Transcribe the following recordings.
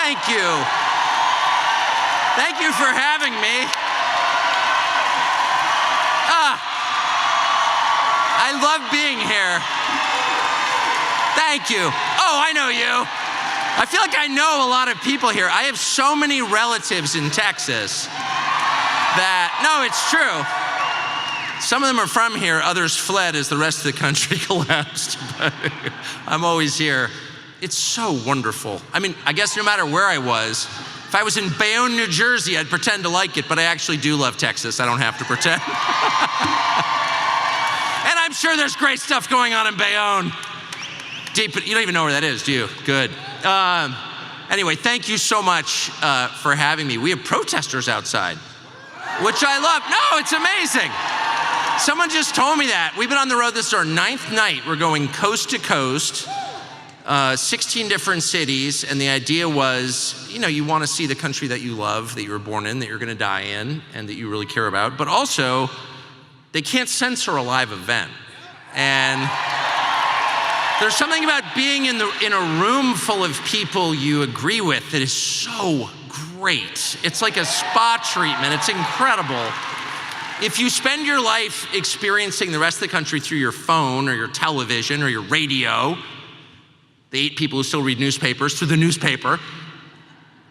Thank you. Thank you for having me. I love being here. Thank you. Oh, I know you. I feel like I know a lot of people here. I have so many relatives in Texas that, no, it's true. Some of them are from here, others fled as the rest of the country collapsed. But I'm always here. It's so wonderful. I mean, I guess no matter where I was, if I was in Bayonne, New Jersey, I'd pretend to like it, but I actually do love Texas. I don't have to pretend. And I'm sure there's great stuff going on in Bayonne. Deep, you don't even know where that is, do you? Good. Anyway, thank you so much for having me. We have protesters outside, which I love. No, it's amazing. Someone just told me that. We've been on the road, this is our 9th night. We're going coast to coast, 16 different cities, and the idea was, you know, you want to see the country that you love, that you were born in, that you're going to die in, and that you really care about, but also, they can't censor a live event. And there's something about being in a room full of people you agree with that is so great. It's like a spa treatment. It's incredible. If you spend your life experiencing the rest of the country through your phone or your television or your radio, the 8 people who still read newspapers through the newspaper,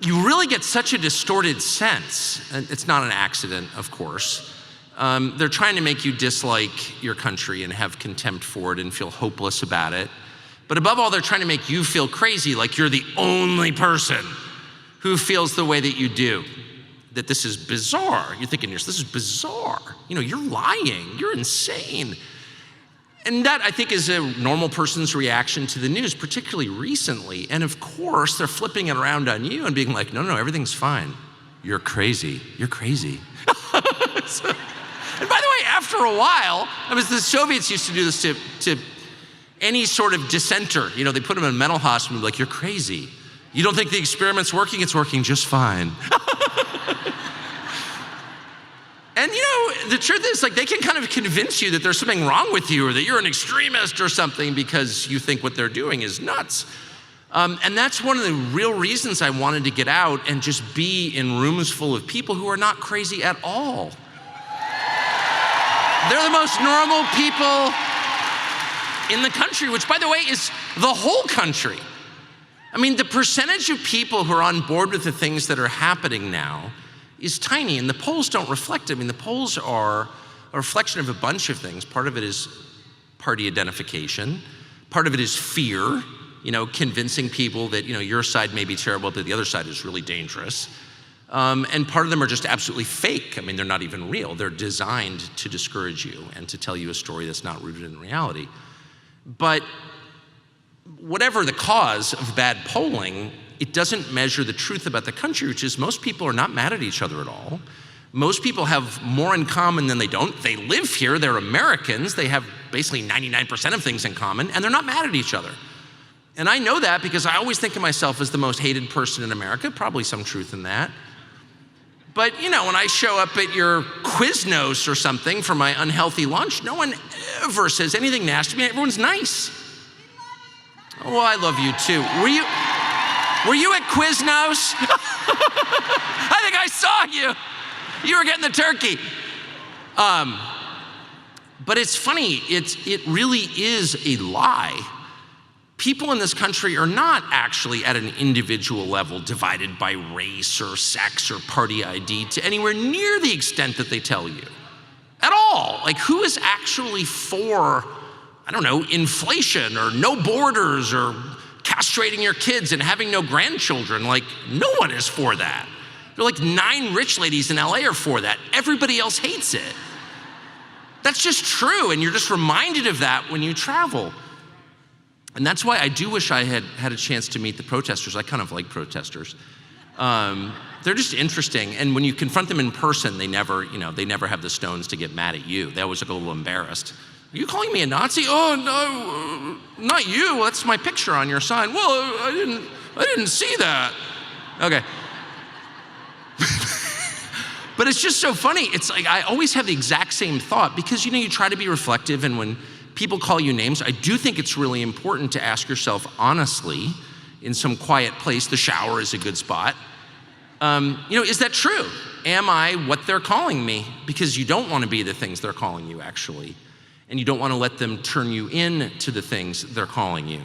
you really get such a distorted sense. And it's not an accident, of course. They're trying to make you dislike your country and have contempt for it and feel hopeless about it. But above all, they're trying to make you feel crazy, like you're the only person who feels the way that you do, that this is bizarre. You're thinking, this is bizarre. You know, you're lying, you're insane. And that, I think, is a normal person's reaction to the news, particularly recently. And of course, they're flipping it around on you and being like, no, everything's fine. You're crazy, you're crazy. And by the way, after a while, the Soviets used to do this to any sort of dissenter. You know, they put them in a mental hospital and be like, you're crazy. You don't think the experiment's working? It's working just fine. And you know, the truth is, like, they can kind of convince you that there's something wrong with you or that you're an extremist or something because you think what they're doing is nuts. And that's one of the real reasons I wanted to get out and just be in rooms full of people who are not crazy at all. They're the most normal people in the country, which, by the way, is the whole country. I mean, the percentage of people who are on board with the things that are happening now is tiny, and the polls don't reflect it. I mean, the polls are a reflection of a bunch of things. Part of it is party identification. Part of it is fear, you know, convincing people that, you know, your side may be terrible, but the other side is really dangerous. And part of them are just absolutely fake. I mean, they're not even real. They're designed to discourage you and to tell you a story that's not rooted in reality. But whatever the cause of bad polling, it doesn't measure the truth about the country, which is most people are not mad at each other at all. Most people have more in common than they don't. They live here, they're Americans, they have basically 99% of things in common, and they're not mad at each other. And I know that because I always think of myself as the most hated person in America, probably some truth in that. But you know, when I show up at your Quiznos or something for my unhealthy lunch, no one ever says anything nasty to me. Everyone's nice. Oh, I love you too. Were you at Quiznos? I think I saw you. You were getting the turkey. But it's funny, it really is a lie. People in this country are not actually at an individual level divided by race or sex or party ID to anywhere near the extent that they tell you. At all. Like, who is actually for, I don't know, inflation or no borders or castrating your kids and having no grandchildren? Like, no one is for that. There are like 9 rich ladies in LA are for that. Everybody else hates it. That's just true, and you're just reminded of that when you travel. And that's why I do wish I had a chance to meet the protesters. I kind of like protesters. They're just interesting, and when you confront them in person, they never have the stones to get mad at you. They always look a little embarrassed. Are you calling me a Nazi? Oh, no, not you. That's my picture on your sign. Well, I didn't see that. Okay. But it's just so funny. It's like I always have the exact same thought because, you know, you try to be reflective, and when people call you names, I do think it's really important to ask yourself honestly, in some quiet place. The shower is a good spot. Is that true? Am I what they're calling me? Because you don't want to be the things they're calling you, actually. And you don't want to let them turn you into the things they're calling you,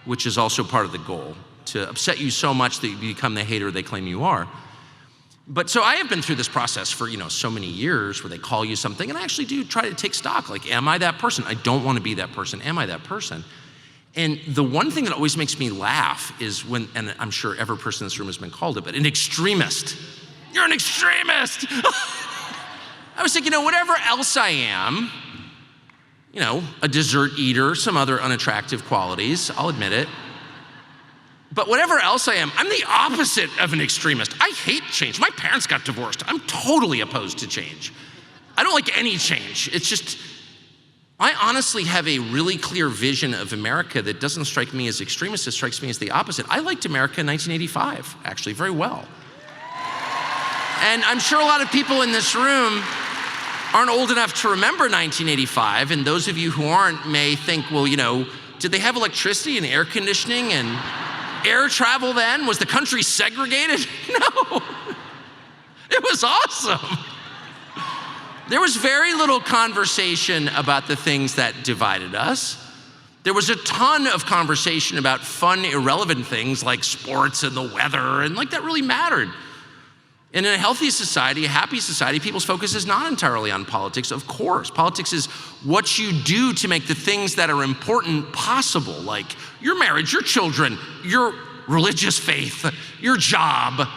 which is also part of the goal, to upset you so much that you become the hater they claim you are. But so I have been through this process for, so many years where they call you something, and I actually do try to take stock. Like, am I that person? I don't want to be that person. Am I that person? And the one thing that always makes me laugh is when, and I'm sure every person in this room has been called it, but an extremist. You're an extremist. I was thinking, whatever else I am, a dessert eater, some other unattractive qualities, I'll admit it. But whatever else I am, I'm the opposite of an extremist. I hate change. My parents got divorced. I'm totally opposed to change. I don't like any change. It's just, I honestly have a really clear vision of America that doesn't strike me as extremist, it strikes me as the opposite. I liked America in 1985, actually, very well. And I'm sure a lot of people in this room aren't old enough to remember 1985, and those of you who aren't may think, well, did they have electricity and air conditioning and air travel then? Was the country segregated? No, it was awesome. There was very little conversation about the things that divided us. There was a ton of conversation about fun, irrelevant things like sports and the weather, and that really mattered. And in a healthy society, a happy society, people's focus is not entirely on politics, of course. Politics is what you do to make the things that are important possible, like your marriage, your children, your religious faith, your job.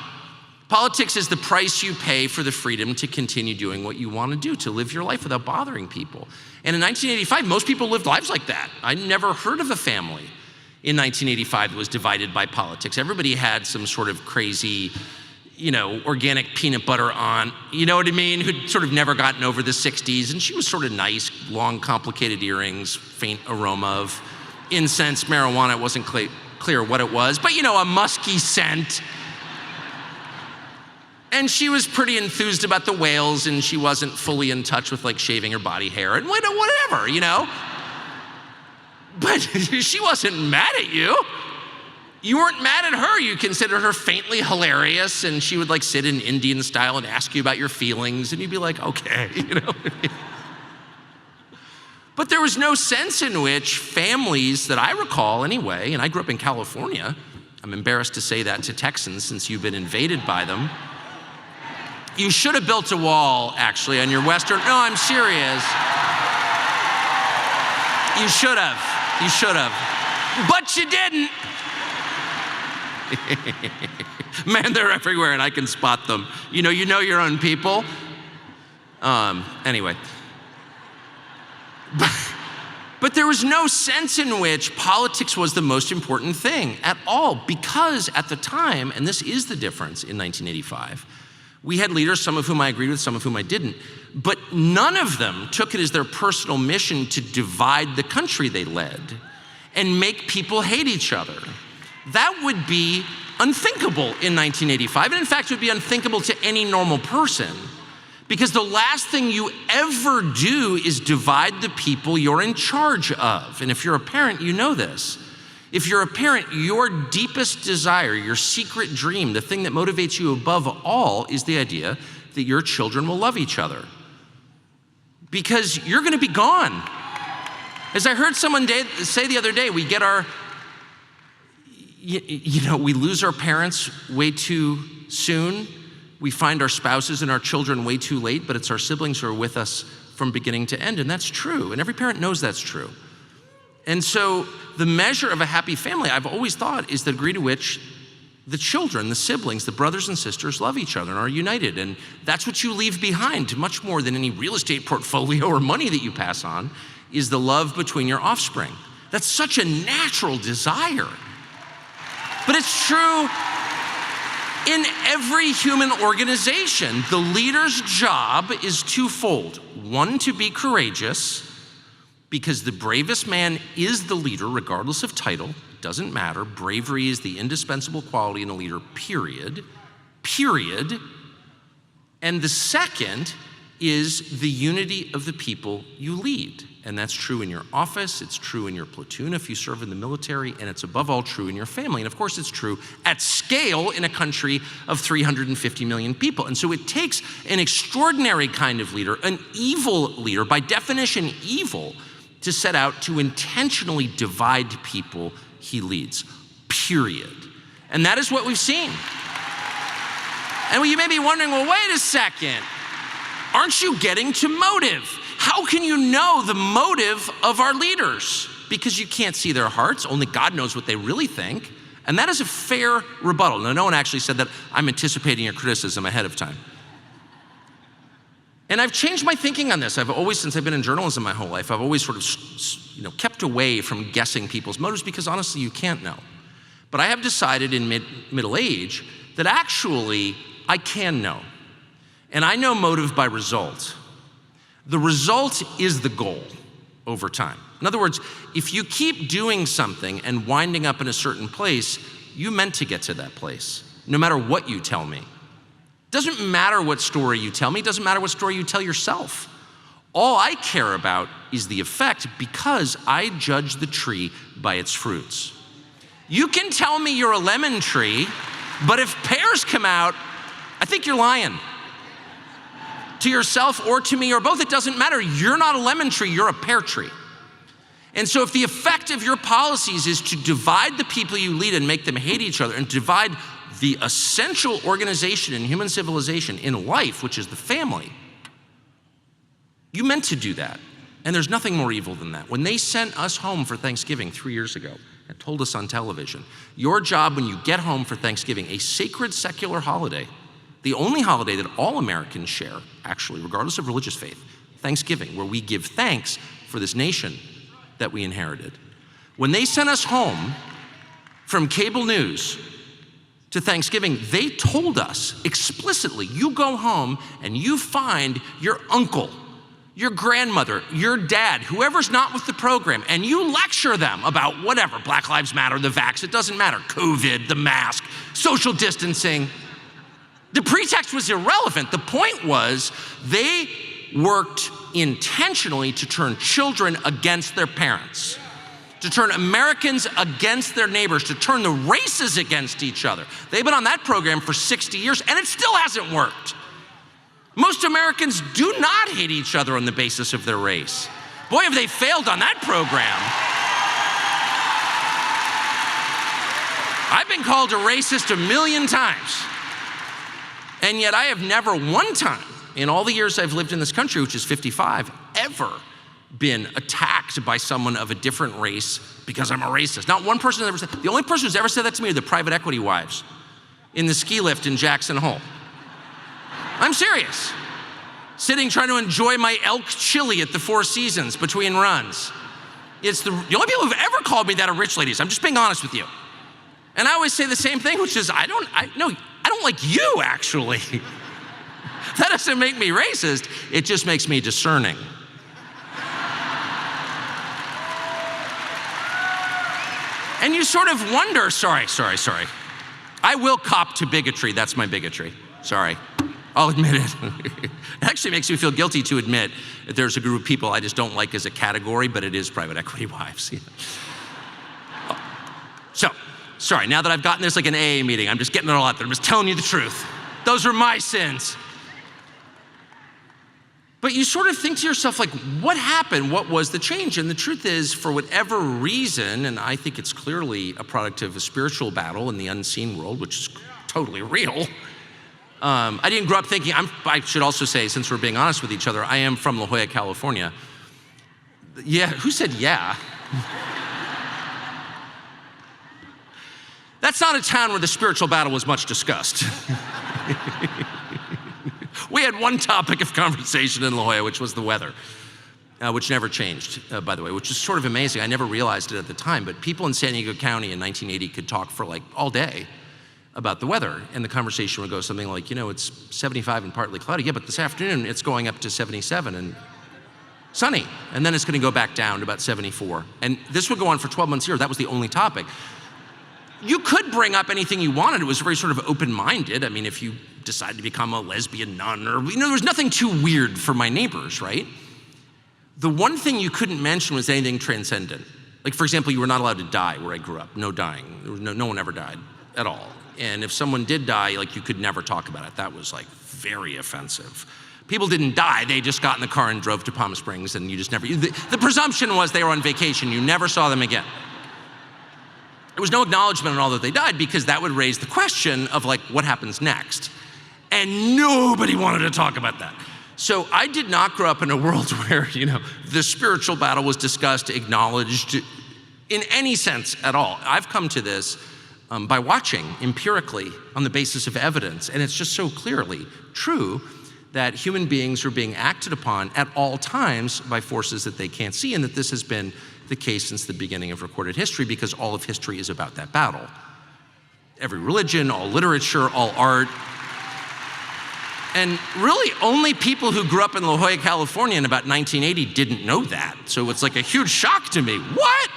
Politics is the price you pay for the freedom to continue doing what you want to do, to live your life without bothering people. And in 1985, most people lived lives like that. I never heard of a family in 1985 that was divided by politics. Everybody had some sort of crazy, organic peanut butter aunt, you know what I mean, who'd sort of never gotten over the 60s, and she was sort of nice, long, complicated earrings, faint aroma of incense, marijuana. It wasn't clear what it was, but a musky scent. And she was pretty enthused about the whales, and she wasn't fully in touch with shaving her body hair and whatever. But she wasn't mad at you. You weren't mad at her. You considered her faintly hilarious, and she would sit in Indian style and ask you about your feelings, and you'd be like, okay, But there was no sense in which families that I recall anyway, and I grew up in California. I'm embarrassed to say that to Texans since you've been invaded by them. You should have built a wall, actually, on your western, no, I'm serious. You should have, but you didn't. Man, they're everywhere and I can spot them. You know your own people. Anyway. But there was no sense in which politics was the most important thing at all, because at the time, and this is the difference in 1985, we had leaders, some of whom I agreed with, some of whom I didn't, but none of them took it as their personal mission to divide the country they led and make people hate each other. That would be unthinkable in 1985, and in fact, it would be unthinkable to any normal person, because the last thing you ever do is divide the people you're in charge of. And if you're a parent, you know this. If you're a parent, your deepest desire, your secret dream, the thing that motivates you above all is the idea that your children will love each other. Because you're gonna be gone. As I heard someone say the other day, we get we lose our parents way too soon. We find our spouses and our children way too late, but it's our siblings who are with us from beginning to end, and that's true, and every parent knows that's true. And so the measure of a happy family, I've always thought, is the degree to which the children, the siblings, the brothers and sisters love each other and are united, and that's what you leave behind, much more than any real estate portfolio or money that you pass on, is the love between your offspring. That's such a natural desire. But it's true in every human organization. The leader's job is twofold. One, to be courageous, because the bravest man is the leader, regardless of title. It doesn't matter. Bravery is the indispensable quality in a leader, period. And the second is the unity of the people you lead. And that's true in your office, it's true in your platoon if you serve in the military, and it's above all true in your family. And of course it's true at scale in a country of 350 million people. And so it takes an extraordinary kind of leader, an evil leader, by definition evil, to set out to intentionally divide people he leads, period. And that is what we've seen. And you may be wondering, well, wait a second, aren't you getting to motive? How can you know the motive of our leaders? Because you can't see their hearts. Only God knows what they really think. And that is a fair rebuttal. Now, no one actually said that. I'm anticipating your criticism ahead of time. And I've changed my thinking on this. I've always, since I've been in journalism my whole life, I've always sort of kept away from guessing people's motives because honestly, you can't know. But I have decided in middle age that actually I can know. And I know motive by result. The result is the goal over time. In other words, if you keep doing something and winding up in a certain place, you meant to get to that place, no matter what you tell me. It doesn't matter what story you tell me, it doesn't matter what story you tell yourself. All I care about is the effect because I judge the tree by its fruits. You can tell me you're a lemon tree, but if pears come out, I think you're lying. To yourself or to me or both, it doesn't matter. You're not a lemon tree, you're a pear tree. And so if the effect of your policies is to divide the people you lead and make them hate each other and divide the essential organization in human civilization in life, which is the family, you meant to do that. And there's nothing more evil than that. When they sent us home for Thanksgiving 3 years ago and told us on television, your job when you get home for Thanksgiving, a sacred secular holiday, the only holiday that all Americans share, actually, regardless of religious faith, Thanksgiving, where we give thanks for this nation that we inherited. When they sent us home from cable news to Thanksgiving, they told us explicitly, you go home and you find your uncle, your grandmother, your dad, whoever's not with the program, and you lecture them about whatever, Black Lives Matter, the vax, it doesn't matter, COVID, the mask, social distancing. The pretext was irrelevant. The point was they worked intentionally to turn children against their parents, to turn Americans against their neighbors, to turn the races against each other. They've been on that program for 60 years and it still hasn't worked. Most Americans do not hate each other on the basis of their race. Boy, have they failed on that program. I've been called a racist a million times. And yet I have never one time in all the years I've lived in this country, which is 55, ever been attacked by someone of a different race because I'm a racist. Not one person has ever said, the only person who's ever said that to me are the private equity wives in the ski lift in Jackson Hole. I'm serious. Sitting trying to enjoy my elk chili at the Four Seasons between runs. It's the only people who've ever called me that are rich ladies. I'm just being honest with you. And I always say the same thing, which is, I don't like you, actually. That doesn't make me racist, it just makes me discerning. And you sort of wonder, sorry. I will cop to bigotry, that's my bigotry, sorry. I'll admit it. It actually makes me feel guilty to admit that there's a group of people I just don't like as a category, but it is private equity wives. So, sorry, now that I've gotten this like an AA meeting, I'm just getting it all out there. I'm just telling you the truth. Those are my sins. But you sort of think to yourself, like, what happened? What was the change? And the truth is, for whatever reason, and I think it's clearly a product of a spiritual battle in the unseen world, which is totally real. I didn't grow up thinking, I should also say, since we're being honest with each other, I am from La Jolla, California. Yeah, who said yeah? That's not a town where the spiritual battle was much discussed. We had one topic of conversation in La Jolla, which was the weather, which never changed, by the way, which is sort of amazing. I never realized it at the time, but people in San Diego County in 1980 could talk for like all day about the weather, and the conversation would go something like, it's 75 and partly cloudy. Yeah, but this afternoon it's going up to 77 and sunny, and then it's gonna go back down to about 74. And this would go on for 12 months a year. That was the only topic. you could bring up anything you wanted. It was very sort of open-minded. I mean, if you decided to become a lesbian nun or, there was nothing too weird for my neighbors, right? The one thing you couldn't mention was anything transcendent. Like, for example, you were not allowed to die where I grew up. No dying. There was no one ever died at all. And if someone did die, like, you could never talk about it. That was, like, very offensive. People didn't die. They just got in the car and drove to Palm Springs, and you just never, the presumption was they were on vacation. You never saw them again. There was no acknowledgement at all that they died, because that would raise the question of, like, what happens next? And nobody wanted to talk about that. So I did not grow up in a world where, the spiritual battle was discussed, acknowledged in any sense at all. I've come to this by watching empirically on the basis of evidence. And it's just so clearly true that human beings are being acted upon at all times by forces that they can't see, and that this has been the case since the beginning of recorded history, because all of history is about that battle. Every religion, all literature, all art. And really, only people who grew up in La Jolla, California in about 1980 didn't know that. So it's like a huge shock to me. What?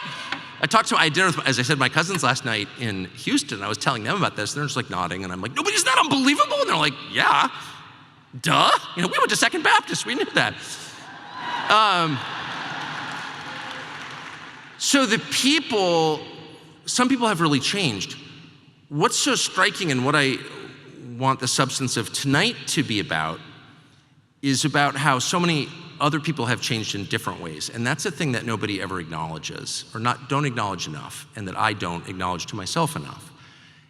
I had dinner with, as I said, my cousins last night in Houston. I was telling them about this, and they're just like nodding, and I'm like, nobody's that unbelievable? And they're like, yeah, duh. We went to Second Baptist, we knew that. So some people have really changed. What's so striking, and what I want the substance of tonight to be about, is about how so many other people have changed in different ways. And that's a thing that nobody ever acknowledges, or don't acknowledge enough, and that I don't acknowledge to myself enough.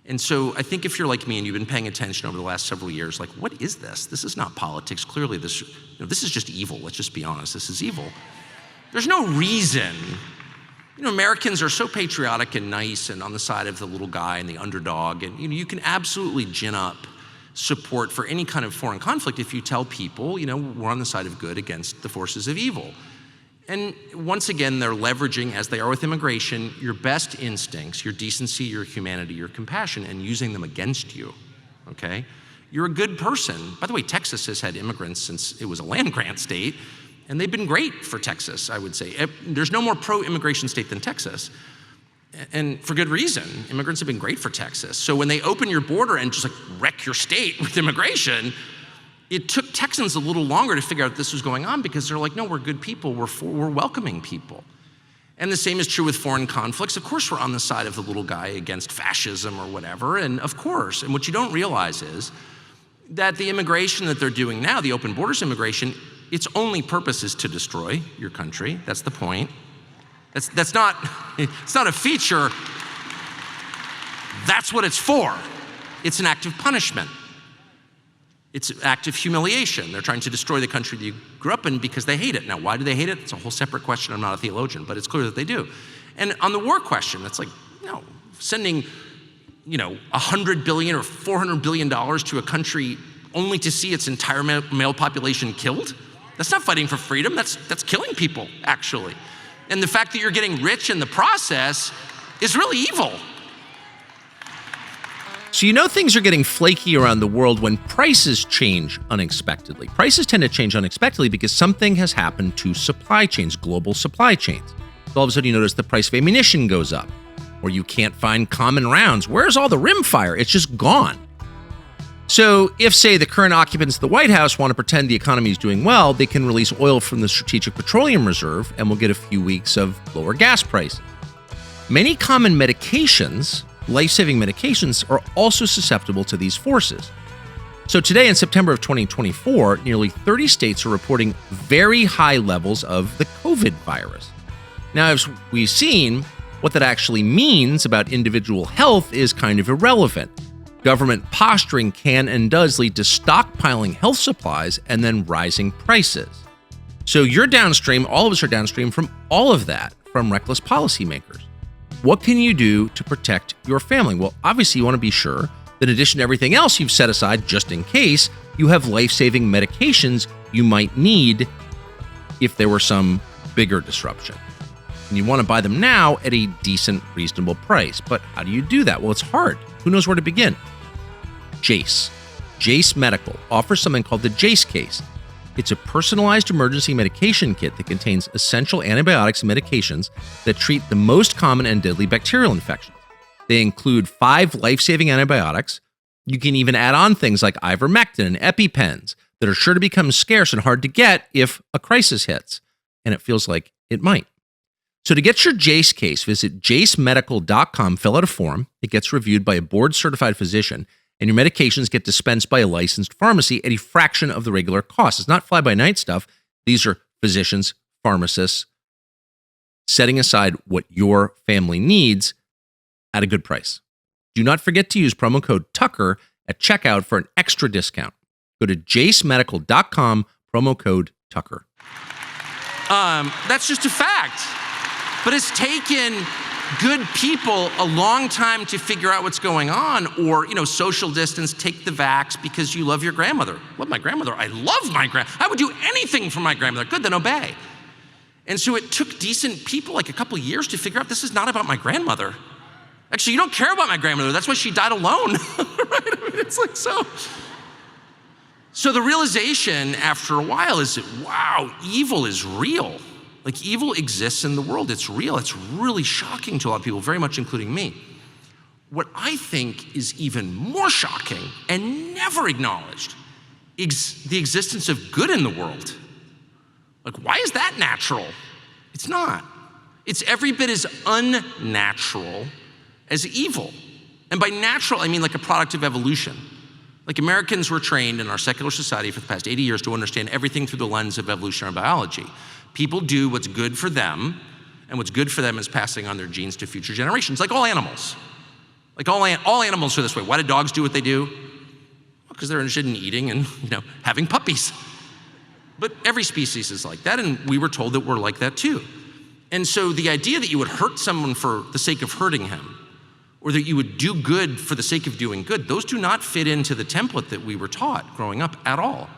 And so I think if you're like me and you've been paying attention over the last several years, like, what is this? This is not politics. Clearly this is just evil. Let's just be honest, this is evil. There's no reason. Americans are so patriotic and nice and on the side of the little guy and the underdog, and you can absolutely gin up support for any kind of foreign conflict if you tell people, we're on the side of good against the forces of evil. And once again, they're leveraging, as they are with immigration, your best instincts, your decency, your humanity, your compassion, and using them against you, okay? You're a good person. By the way, Texas has had immigrants since it was a land grant state, and they've been great for Texas, I would say. There's no more pro-immigration state than Texas. And for good reason. Immigrants have been great for Texas. So when they open your border and just wreck your state with immigration, it took Texans a little longer to figure out this was going on, because they're like, no, we're good people, we're welcoming people. And the same is true with foreign conflicts. Of course we're on the side of the little guy against fascism or whatever, and of course. And what you don't realize is that the immigration that they're doing now, the open borders immigration, its only purpose is to destroy your country. That's the point. It's not a feature. That's what it's for. It's an act of punishment. It's an act of humiliation. They're trying to destroy the country that you grew up in because they hate it. Now, why do they hate it? It's a whole separate question. I'm not a theologian, but it's clear that they do. And on the war question, it's like, sending, $100 billion or $400 billion to a country only to see its entire male population killed? That's not fighting for freedom. That's killing people, actually. And the fact that you're getting rich in the process is really evil. So things are getting flaky around the world when prices change unexpectedly. Prices tend to change unexpectedly because something has happened to supply chains, global supply chains. So all of a sudden you notice the price of ammunition goes up, or you can't find common rounds. Where's all the rimfire? It's just gone. So if, say, the current occupants of the White House want to pretend the economy is doing well, they can release oil from the Strategic Petroleum Reserve, and we'll get a few weeks of lower gas prices. Many common medications, life-saving medications, are also susceptible to these forces. So today, in September of 2024, nearly 30 states are reporting very high levels of the COVID virus. Now, as we've seen, what that actually means about individual health is kind of irrelevant. Government posturing can and does lead to stockpiling health supplies and then rising prices. So you're downstream, all of us are downstream from all of that, from reckless policymakers. What can you do to protect your family? Well, obviously you want to be sure that in addition to everything else you've set aside just in case, you have life-saving medications you might need if there were some bigger disruption. And you want to buy them now at a decent, reasonable price. But how do you do that? Well, it's hard. Who knows where to begin? Jace Medical offers something called the Jace Case. It's a personalized emergency medication kit that contains essential antibiotics and medications that treat the most common and deadly bacterial infections. They include 5 life-saving antibiotics. You can even add on things like ivermectin and EpiPens that are sure to become scarce and hard to get if a crisis hits. And it feels like it might. So to get your Jace case, visit jacemedical.com, fill out a form. It gets reviewed by a board-certified physician, and your medications get dispensed by a licensed pharmacy at a fraction of the regular cost. It's not fly-by-night stuff. These are physicians, pharmacists, setting aside what your family needs at a good price. Do not forget to use promo code Tucker at checkout for an extra discount. Go to jacemedical.com, promo code Tucker. That's just a fact. But it's taken good people a long time to figure out what's going on, or, social distance, take the vax because you love your grandmother. Love my grandmother. I love my grandmother. I would do anything for my grandmother. Good, then obey. And so it took decent people like a couple of years to figure out this is not about my grandmother. Actually, you don't care about my grandmother. That's why she died alone. Right? I mean, it's like so. So the realization after a while is that, wow, evil is real. Like, evil exists in the world. It's real. It's really shocking to a lot of people, very much including me. What I think is even more shocking and never acknowledged is the existence of good in the world. Like, why is that natural? It's not. It's every bit as unnatural as evil. And by natural, I mean like a product of evolution. Like, Americans were trained in our secular society for the past 80 years to understand everything through the lens of evolutionary biology. People do what's good for them, and what's good for them is passing on their genes to future generations, like all animals. Like all animals are this way. Why do dogs do what they do? Because they're interested in eating and, having puppies. But every species is like that, and we were told that we're like that too. And so the idea that you would hurt someone for the sake of hurting him, or that you would do good for the sake of doing good, those do not fit into the template that we were taught growing up at all.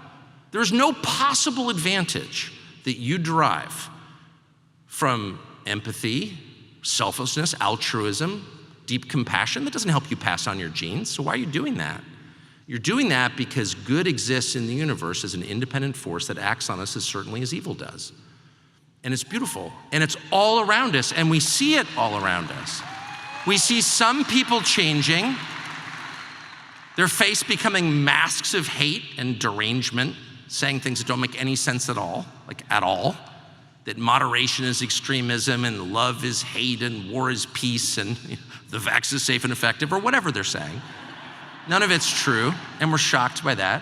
There's no possible advantage that you derive from empathy, selflessness, altruism, deep compassion. That doesn't help you pass on your genes. So why are you doing that? You're doing that because good exists in the universe as an independent force that acts on us as certainly as evil does. And it's beautiful, and it's all around us, and we see it all around us. We see some people changing, their face becoming masks of hate and derangement, saying things that don't make any sense at all, that moderation is extremism and love is hate and war is peace and the vax is safe and effective, or whatever they're saying. None of it's true, and we're shocked by that.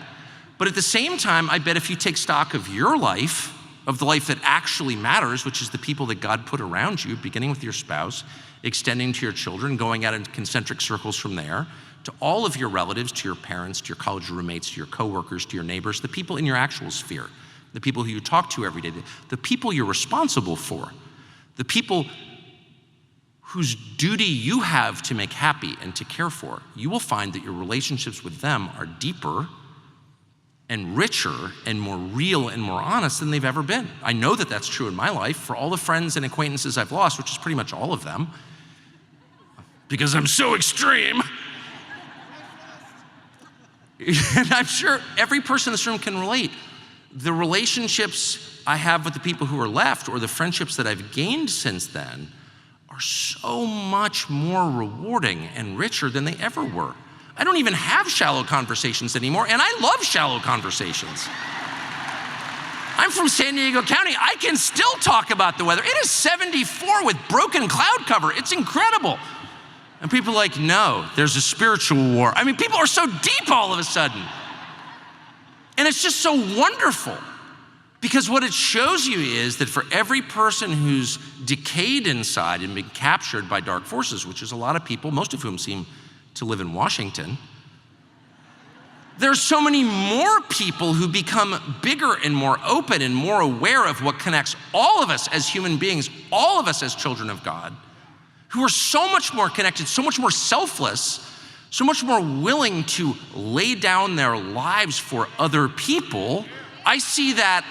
But at the same time, I bet if you take stock of your life, of the life that actually matters, which is the people that God put around you, beginning with your spouse, extending to your children, going out in concentric circles from there, to all of your relatives, to your parents, to your college roommates, to your coworkers, to your neighbors, the people in your actual sphere, the people who you talk to every day, the people you're responsible for, the people whose duty you have to make happy and to care for, you will find that your relationships with them are deeper and richer and more real and more honest than they've ever been. I know that that's true in my life. For all the friends and acquaintances I've lost, which is pretty much all of them, because I'm so extreme. And I'm sure every person in this room can relate. The relationships I have with the people who are left, or the friendships that I've gained since then, are so much more rewarding and richer than they ever were. I don't even have shallow conversations anymore, and I love shallow conversations. I'm from San Diego County. I can still talk about the weather. It is 74 with broken cloud cover. It's incredible. And people are like, no, there's a spiritual war. I mean, people are so deep all of a sudden. And it's just so wonderful, because what it shows you is that for every person who's decayed inside and been captured by dark forces, which is a lot of people, most of whom seem to live in Washington, there's so many more people who become bigger and more open and more aware of what connects all of us as human beings, all of us as children of God, who are so much more connected, so much more selfless, so much more willing to lay down their lives for other people. I see that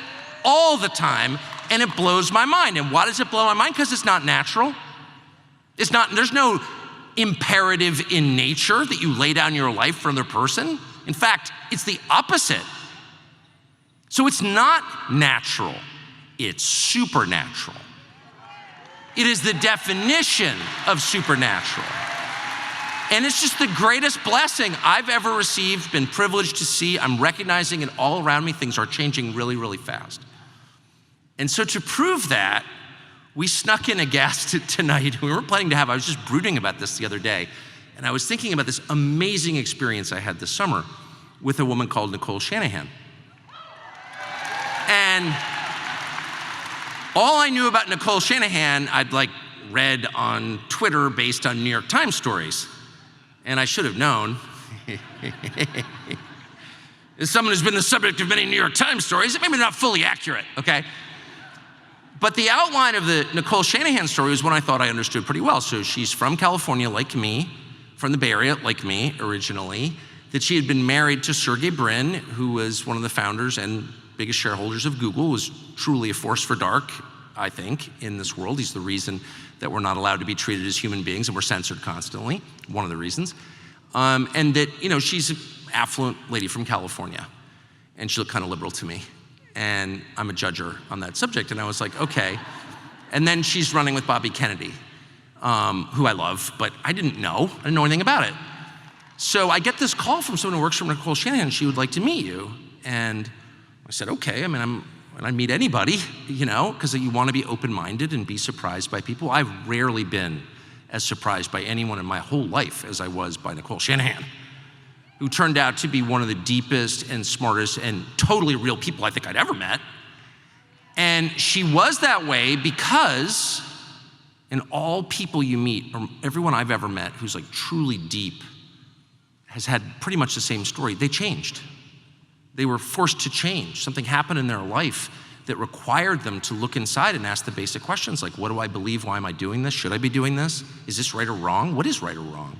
all the time, and it blows my mind. And why does it blow my mind? Because it's not natural. There's no imperative in nature that you lay down your life for another person. In fact, it's the opposite. So it's not natural, it's supernatural. It is the definition of supernatural. And it's just the greatest blessing I've ever received, been privileged to see. I'm recognizing it all around me. Things are changing really, really fast. And so to prove that, we snuck in a guest tonight. We weren't planning to have, I was just brooding about this the other day. And I was thinking about this amazing experience I had this summer with a woman called Nicole Shanahan. And all I knew about Nicole Shanahan, I'd read on Twitter based on New York Times stories. And I should have known. As someone who's been the subject of many New York Times stories, it may be not fully accurate, okay? But the outline of the Nicole Shanahan story was one I thought I understood pretty well. So she's from California, like me, from the Bay Area, like me, originally, that she had been married to Sergey Brin, who was one of the founders and biggest shareholders of Google, was truly a force for dark, I think, in this world. He's the reason that we're not allowed to be treated as human beings and we're censored constantly, one of the reasons. And that, she's an affluent lady from California, and she looked kind of liberal to me. And I'm a judger on that subject, and I was like, okay. And then she's running with Bobby Kennedy, who I love, but I didn't know anything about it. So I get this call from someone who works for Nicole Shanahan, she would like to meet you. And I said, okay, when I meet anybody, because you want to be open-minded and be surprised by people. I've rarely been as surprised by anyone in my whole life as I was by Nicole Shanahan, who turned out to be one of the deepest and smartest and totally real people I think I'd ever met. And she was that way because in all people you meet, or everyone I've ever met who's truly deep, has had pretty much the same story. They changed. They were forced to change. Something happened in their life that required them to look inside and ask the basic questions like, what do I believe? Why am I doing this? Should I be doing this? Is this right or wrong? What is right or wrong?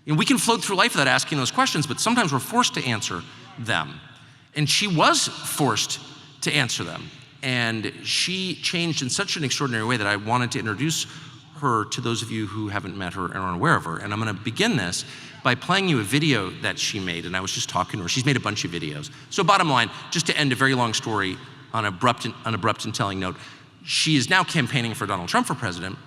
We can float through life without asking those questions, but sometimes we're forced to answer them. And she was forced to answer them. And she changed in such an extraordinary way that I wanted to introduce her to those of you who haven't met her and aren't aware of her. And I'm gonna begin this by playing you a video that she made, and I was just talking to her. She's made a bunch of videos. So bottom line, just to end a very long story on an abrupt and telling note, she is now campaigning for Donald Trump for president.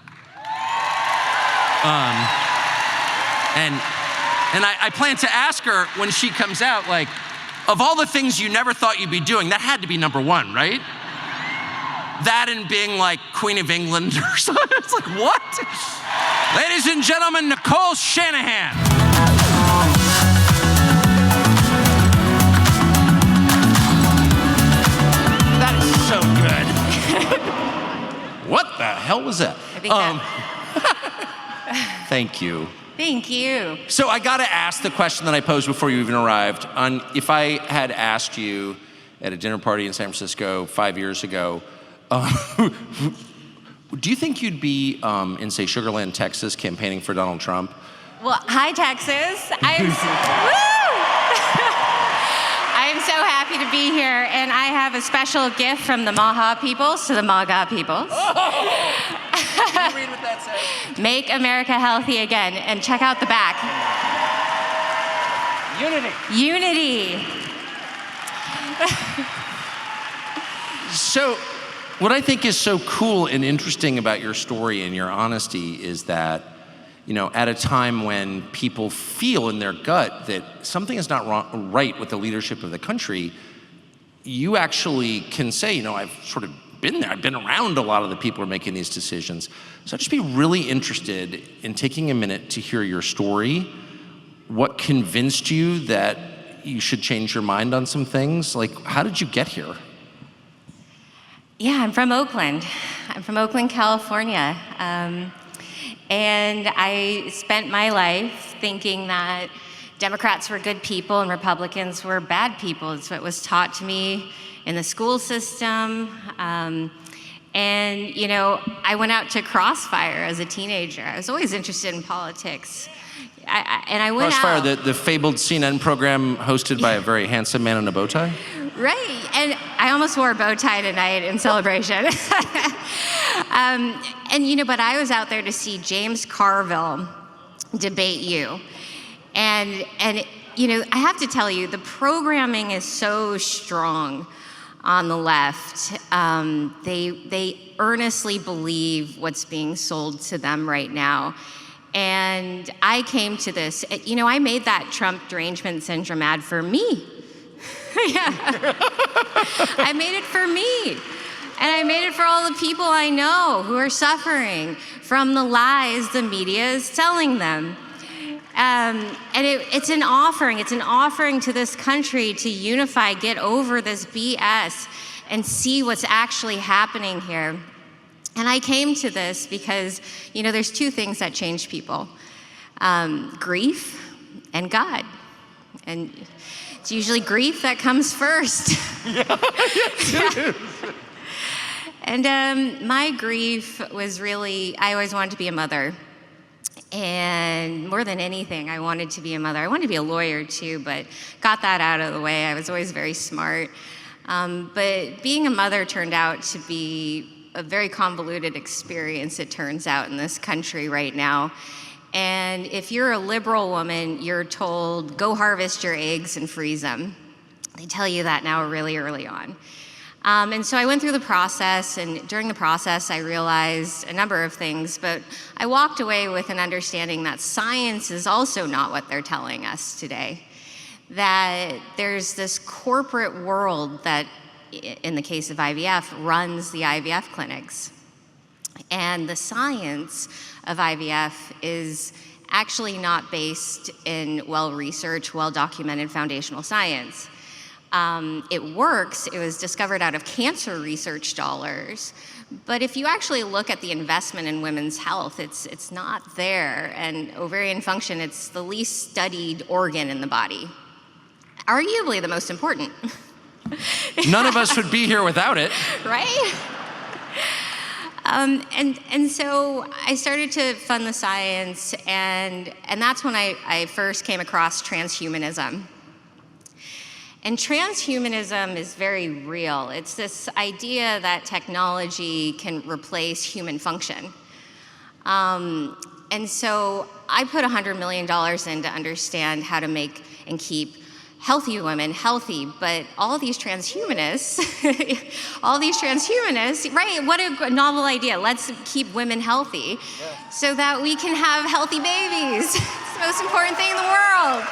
And I plan to ask her when she comes out, of all the things you never thought you'd be doing, that had to be number one, right? That and being Queen of England or something. It's what? Ladies and gentlemen, Nicole Shanahan. That is so good. What the hell was that? I think Thank you. Thank you. So I got to ask the question that I posed before you even arrived. If I had asked you at a dinner party in San Francisco 5 years ago, do you think you'd be in, say, Sugar Land, Texas, campaigning for Donald Trump? Well, hi, Texas. I'm so happy to be here, and I have a special gift from the Maha peoples to the MAGA peoples. Can you read what that says? Make America healthy again, and check out the back. Unity. So, what I think is so cool and interesting about your story and your honesty is that, at a time when people feel in their gut that something is not right with the leadership of the country, you actually can say, I've sort of been there. I've been around a lot of the people who are making these decisions. So I'd just be really interested in taking a minute to hear your story. What convinced you that you should change your mind on some things? How did you get here? Yeah, I'm from Oakland. I'm from Oakland, California. And I spent my life thinking that Democrats were good people and Republicans were bad people. It's what was taught to me in the school system. And, I went out to Crossfire as a teenager. I was always interested in politics. I went Crossfire, out. the fabled CNN program hosted by a very handsome man in a bow tie? Right, and I almost wore a bow tie tonight in celebration. But I was out there to see James Carville debate you. And I have to tell you, the programming is so strong on the left. They earnestly believe what's being sold to them right now. And I came to this, I made that Trump derangement syndrome ad for me. Yeah. I made it for me. And I made it for all the people I know who are suffering from the lies the media is telling them. And it's an offering to this country to unify, get over this BS, and see what's actually happening here. And I came to this because, there's two things that change people, grief and God. And it's usually grief that comes first. Yeah, yes, it is. And my grief was really, I always wanted to be a mother. And more than anything, I wanted to be a mother. I wanted to be a lawyer too, but got that out of the way. I was always very smart. But being a mother turned out to be a very convoluted experience, it turns out, in this country right now. And if you're a liberal woman, you're told, go harvest your eggs and freeze them. They tell you that now really early on. And so I went through the process, and during the process, I realized a number of things, but I walked away with an understanding that science is also not what they're telling us today. That there's this corporate world that, in the case of IVF, runs the IVF clinics. And the science of IVF is actually not based in well-researched, well-documented foundational science. It works. It was discovered out of cancer research dollars. But if you actually look at the investment in women's health, it's not there. And ovarian function, it's the least studied organ in the body. Arguably the most important. None of us would be here without it. Right? And so I started to fund the science, and that's when I first came across transhumanism. And transhumanism is very real. It's this idea that technology can replace human function. And so I put $100 million in to understand how to make and keep healthy women healthy, but all these transhumanists, right, what a novel idea. Let's keep women healthy so that we can have healthy babies. It's the most important thing in the world.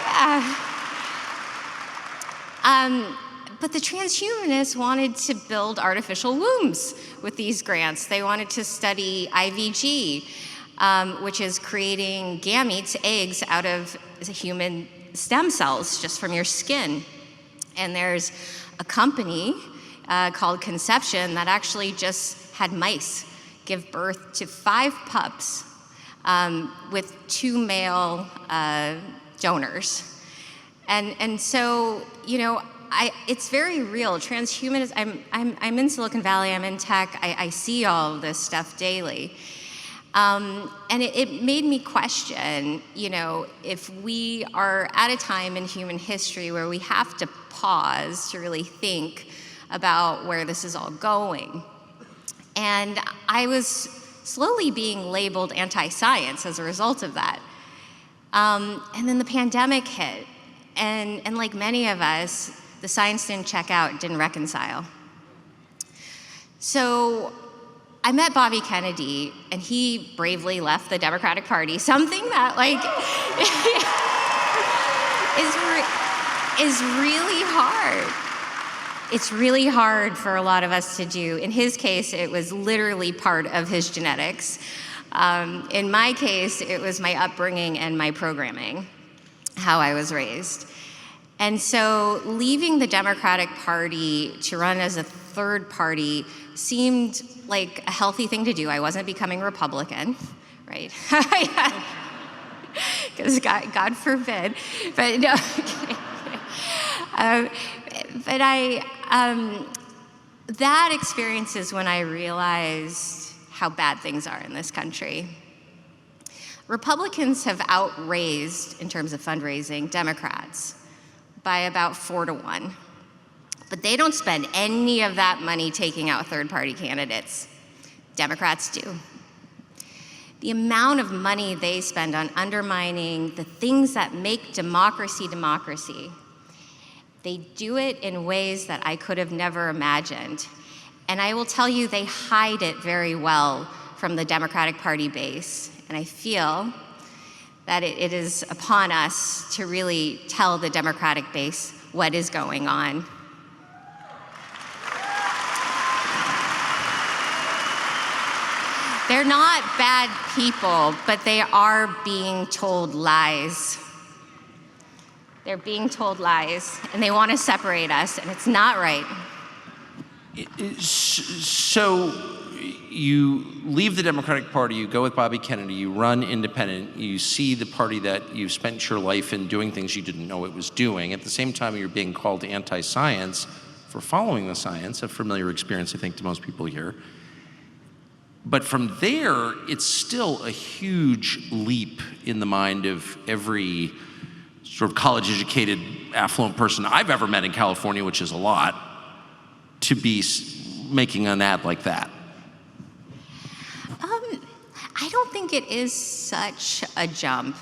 Yeah. But the transhumanists wanted to build artificial wombs with these grants. They wanted to study IVG, which is creating gametes, eggs, out of human stem cells just from your skin. And there's a company called Conception that actually just had mice give birth to 5 pups with 2 male donors. And so, it's very real. Transhumanism, I'm in Silicon Valley, I'm in tech, I see all of this stuff daily. And it made me question, if we are at a time in human history where we have to pause to really think about where this is all going. And I was slowly being labeled anti-science as a result of that. And then the pandemic hit. And like many of us, the science didn't check out, didn't reconcile. So I met Bobby Kennedy, and he bravely left the Democratic Party, something that is really hard. It's really hard for a lot of us to do. In his case, it was literally part of his genetics. In my case, it was my upbringing and my programming, how I was raised. And so leaving the Democratic Party to run as a third party seemed like a healthy thing to do. I wasn't becoming Republican, right? Because God forbid. But no, that experience is when I realized how bad things are in this country. Republicans have outraised, in terms of fundraising, Democrats by about 4 to 1. But they don't spend any of that money taking out third-party candidates. Democrats do. The amount of money they spend on undermining the things that make democracy democracy, they do it in ways that I could have never imagined. And I will tell you, they hide it very well from the Democratic Party base. And I feel that it is upon us to really tell the Democratic base what is going on. They're not bad people, but they are being told lies. They're being told lies, and they want to separate us, and it's not right. So you leave the Democratic Party, you go with Bobby Kennedy, you run independent, you see the party that you've spent your life in doing things you didn't know it was doing. At the same time, you're being called anti-science for following the science, a familiar experience, I think, to most people here. But from there, it's still a huge leap in the mind of every sort of college-educated, affluent person I've ever met in California, which is a lot, to be making an ad like that. I don't think it is such a jump.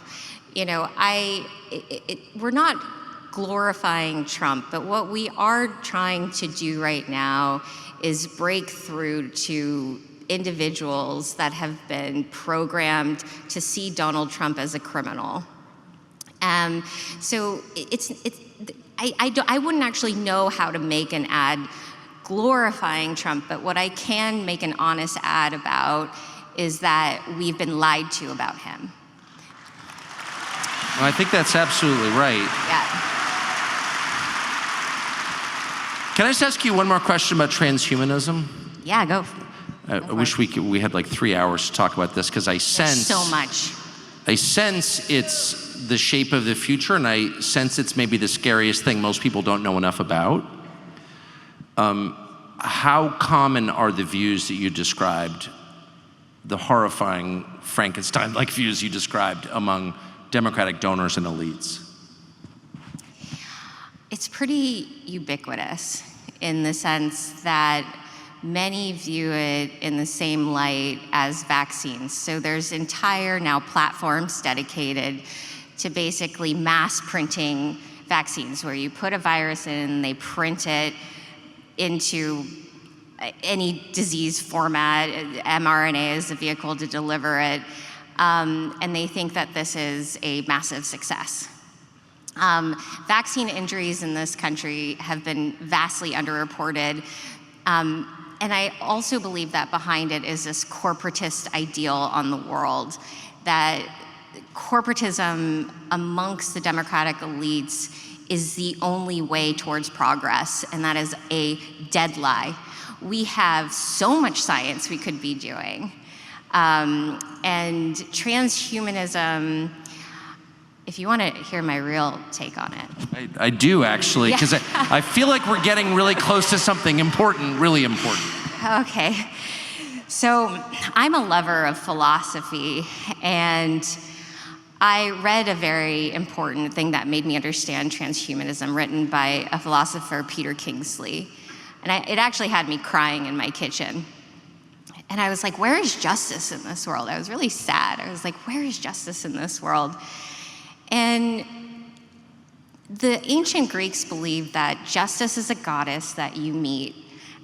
You know, we're not glorifying Trump, but what we are trying to do right now is break through to individuals that have been programmed to see Donald Trump as a criminal. So I wouldn't actually know how to make an ad glorifying Trump, but what I can make an honest ad about is that we've been lied to about him. Well, I think that's absolutely right. Yeah. Can I just ask you one more question about transhumanism? Yeah, go. I wish we had like 3 hours to talk about this, because I sense so much. I sense it's the shape of the future, and I sense it's maybe the scariest thing most people don't know enough about. How common are the views that you described, the horrifying Frankenstein-like views you described among Democratic donors and elites? It's pretty ubiquitous in the sense that many view it in the same light as vaccines. So there's entire now platforms dedicated to basically mass printing vaccines, where you put a virus in, they print it into any disease format, mRNA is the vehicle to deliver it, and they think that this is a massive success. Vaccine injuries in this country have been vastly underreported, and I also believe that behind it is this corporatist ideal on the world, that corporatism amongst the Democratic elites is the only way towards progress, and that is a dead lie. We have so much science we could be doing. And transhumanism, if you want to hear my real take on it. I do, actually, because I feel like we're getting really close to something important, really important. Okay. So I'm a lover of philosophy, and I read a very important thing that made me understand transhumanism, written by a philosopher, Peter Kingsley. And it actually had me crying in my kitchen. And I was like, where is justice in this world? I was really sad. I was like, where is justice in this world? And the ancient Greeks believed that justice is a goddess that you meet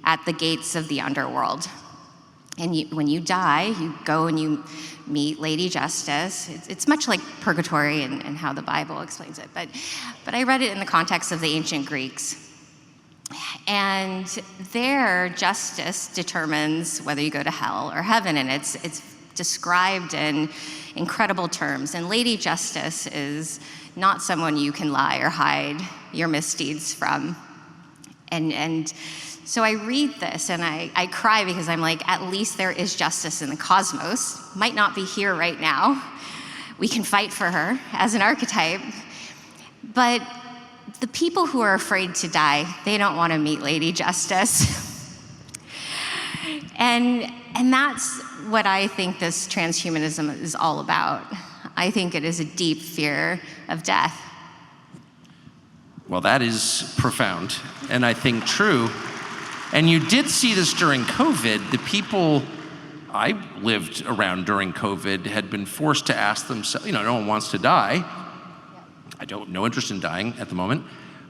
at the gates of the underworld. And when you die, you go and you meet Lady Justice. It's much like purgatory and how the Bible explains it. But I read it in the context of the ancient Greeks. And their justice determines whether you go to hell or heaven, and it's described in incredible terms. And Lady Justice is not someone you can lie or hide your misdeeds from. And so I read this and I cry, because I'm like, at least there is justice in the cosmos. Might not be here right now. We can fight for her as an archetype. But the people who are afraid to die, they don't want to meet Lady Justice. and that's what I think this transhumanism is all about. I think it is a deep fear of death. Well, that is profound, and I think true. And you did see this during COVID. The people I lived around during COVID had been forced to ask themselves, no one wants to die. No interest in dying at the moment.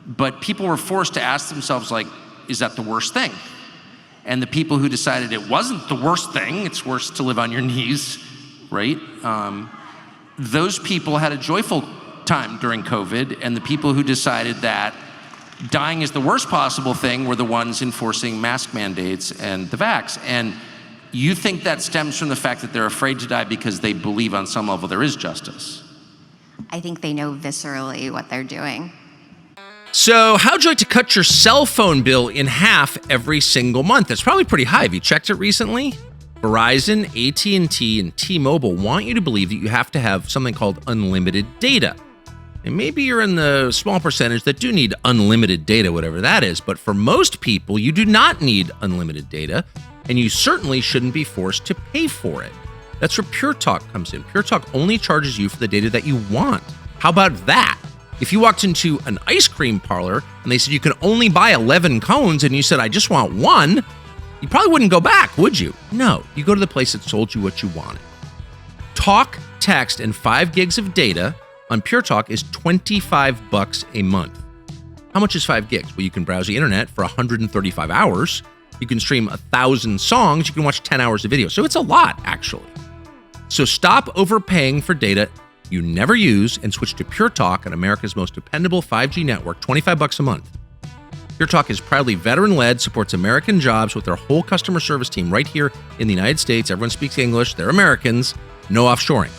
But people were forced to ask themselves, like, is that the worst thing? and the people who decided it wasn't the worst thing, it's worse to live on your knees, right? Those people had a joyful time during COVID, and the people who decided that dying is the worst possible thing were the ones enforcing mask mandates and the vax. And you think that stems from the fact that they're afraid to die because they believe on some level there is justice? I think they know viscerally what they're doing. So how'd you like to cut your cell phone bill in half every single month? That's probably pretty high. Have you checked it recently? Verizon, AT&T, and T-Mobile want you to believe that you have to have something called unlimited data. And maybe you're in the small percentage that do need unlimited data, whatever that is. But for most people, you do not need unlimited data, and you certainly shouldn't be forced to pay for it. That's where Pure Talk comes in. Pure Talk only charges you for the data that you want. How about that? If you walked into an ice cream parlor and they said you can only buy 11 cones and you said, I just want one, you probably wouldn't go back, would you? No, you go to the place that sold you what you wanted. Talk, text, and 5 gigs of data on Pure Talk is $25 a month. How much is 5 gigs? Well, you can browse the internet for 135 hours. You can stream 1,000 songs. You can watch 10 hours of video. So it's a lot, actually. So stop overpaying for data you never use and switch to Pure Talk on America's most dependable 5G network, $25 a month. Pure Talk is proudly veteran-led, supports American jobs with their whole customer service team right here in the United States. Everyone speaks English. They're Americans. No offshoring.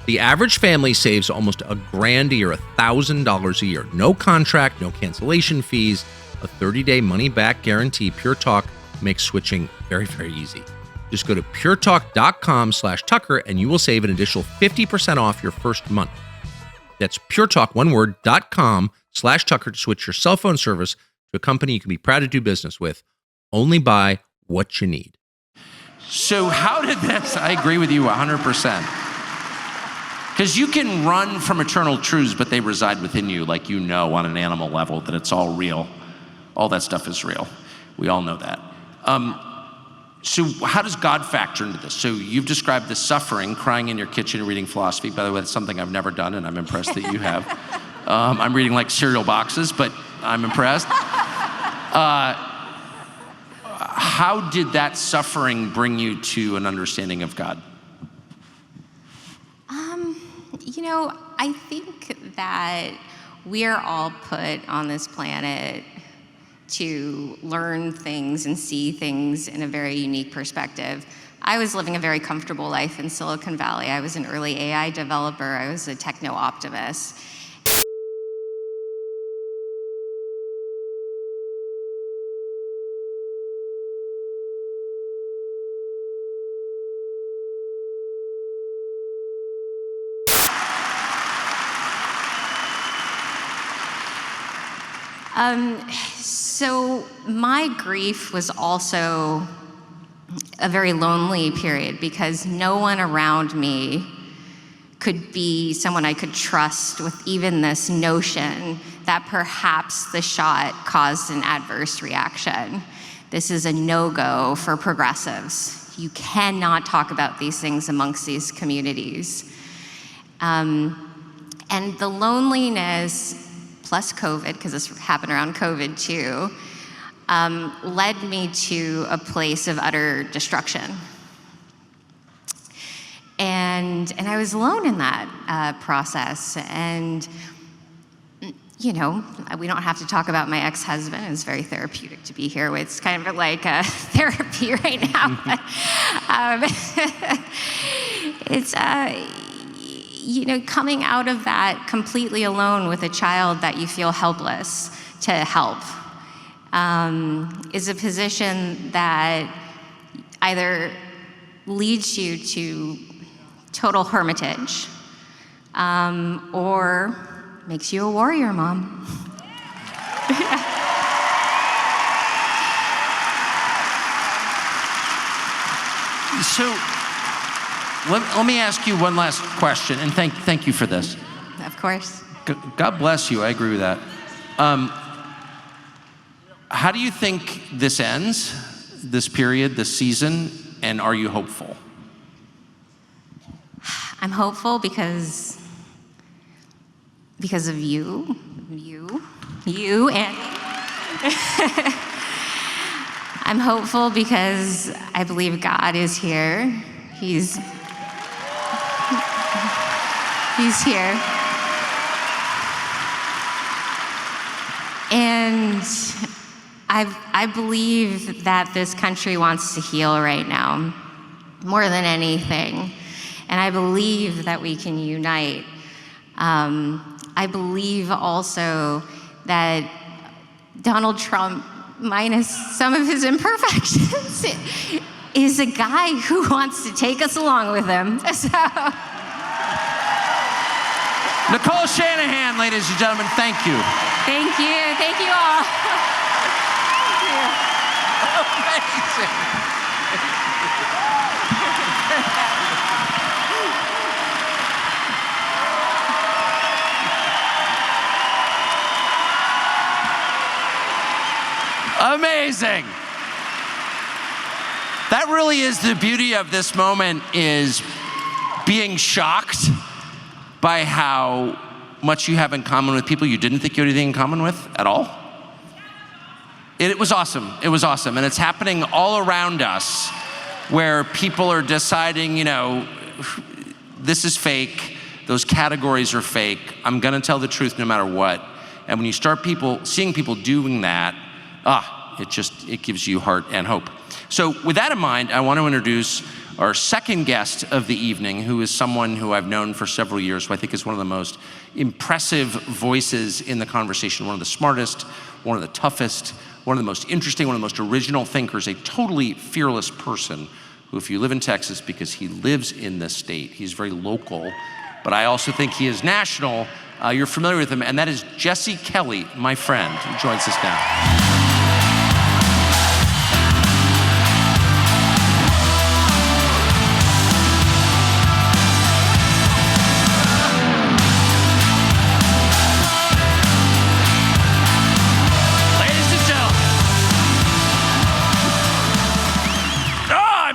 The average family saves almost $1,000 a year, $1,000 a year. No contract, no cancellation fees, a 30-day money-back guarantee. Pure Talk makes switching very, very easy. Just go to puretalk.com/Tucker and you will save an additional 50% off your first month. That's puretalk, one word, .com/Tucker to switch your cell phone service to a company you can be proud to do business with. Only buy what you need. So how did this, I agree with you 100%. Because you can run from eternal truths, but they reside within you, like you know on an animal level that it's all real. All that stuff is real. We all know that. So how does God factor into this? So you've described the suffering, crying in your kitchen, reading philosophy. By the way, that's something I've never done, and I'm impressed that you have. I'm reading like cereal boxes, but I'm impressed. How did that suffering bring you to an understanding of God? You know, I think that we are all put on this planet to learn things and see things in a very unique perspective. I was living a very comfortable life in Silicon Valley. I was an early AI developer. I was a techno-optimist. So my grief was also a very lonely period because no one around me could be someone I could trust with even this notion that perhaps the shot caused an adverse reaction. This is a no-go for progressives. You cannot talk about these things amongst these communities. And the loneliness plus COVID, because this happened around COVID too, led me to a place of utter destruction. And I was alone in that process. And, you know, we don't have to talk about my ex-husband. It's very therapeutic to be here with. It's kind of like therapy right now. It's, you know, coming out of that completely alone with a child that you feel helpless to help is a position that either leads you to total hermitage or makes you a warrior mom. So let me ask you one last question, and thank you for this. Of course. God bless you, I agree with that. How do you think this ends, this period, this season, and are you hopeful? I'm hopeful because of you, and I'm hopeful because I believe God is here. He's here. And I believe that this country wants to heal right now, more than anything. And I believe that we can unite. I believe also that Donald Trump, minus some of his imperfections, is a guy who wants to take us along with him. So. Nicole Shanahan, ladies and gentlemen, thank you. Thank you. Thank you all. Thank you. Amazing. That really is the beauty of this moment, is being shocked by how much you have in common with people you didn't think you had anything in common with at all. It was awesome. It was awesome. And it's happening all around us, where people are deciding, you know, this is fake, those categories are fake, I'm gonna tell the truth no matter what. And when you start seeing people doing that, it gives you heart and hope. So with that in mind, I want to introduce our second guest of the evening, who is someone who I've known for several years, who I think is one of the most impressive voices in the conversation, one of the smartest, one of the toughest, one of the most interesting, one of the most original thinkers, a totally fearless person who, if you live in Texas, because he lives in this state, he's very local, but I also think he is national. You're familiar with him, and that is Jesse Kelly, my friend, who joins us now.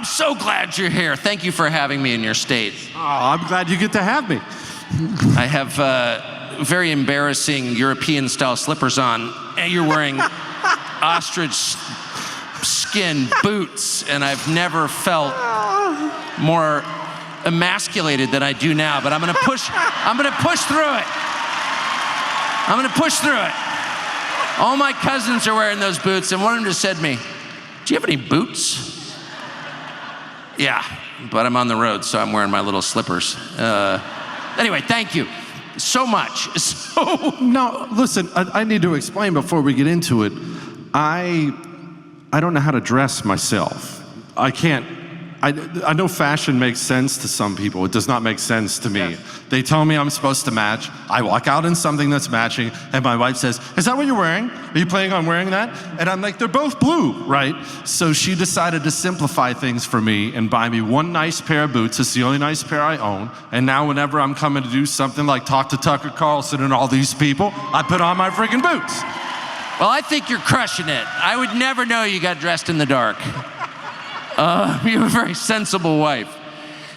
So glad you're here. Thank you for having me in your state. Oh, I'm glad you get to have me. I have very embarrassing European-style slippers on, and you're wearing ostrich skin boots, and I've never felt more emasculated than I do now. But I'm gonna push through it. I'm gonna push through it. All my cousins are wearing those boots, and one of them just said to me, "Do you have any boots?" Yeah, but I'm on the road, so I'm wearing my little slippers. Anyway, thank you so much. No, listen, I need to explain before we get into it. I don't know how to dress myself. I can't. I know fashion makes sense to some people. It does not make sense to me. Yes. They tell me I'm supposed to match. I walk out in something that's matching, and my wife says, "Is that what you're wearing? Are you planning on wearing that?" And I'm like, "They're both blue, right?" So she decided to simplify things for me and buy me one nice pair of boots. It's the only nice pair I own. And now whenever I'm coming to do something like talk to Tucker Carlson and all these people, I put on my freaking boots. Well, I think you're crushing it. I would never know you got dressed in the dark. You have a very sensible wife.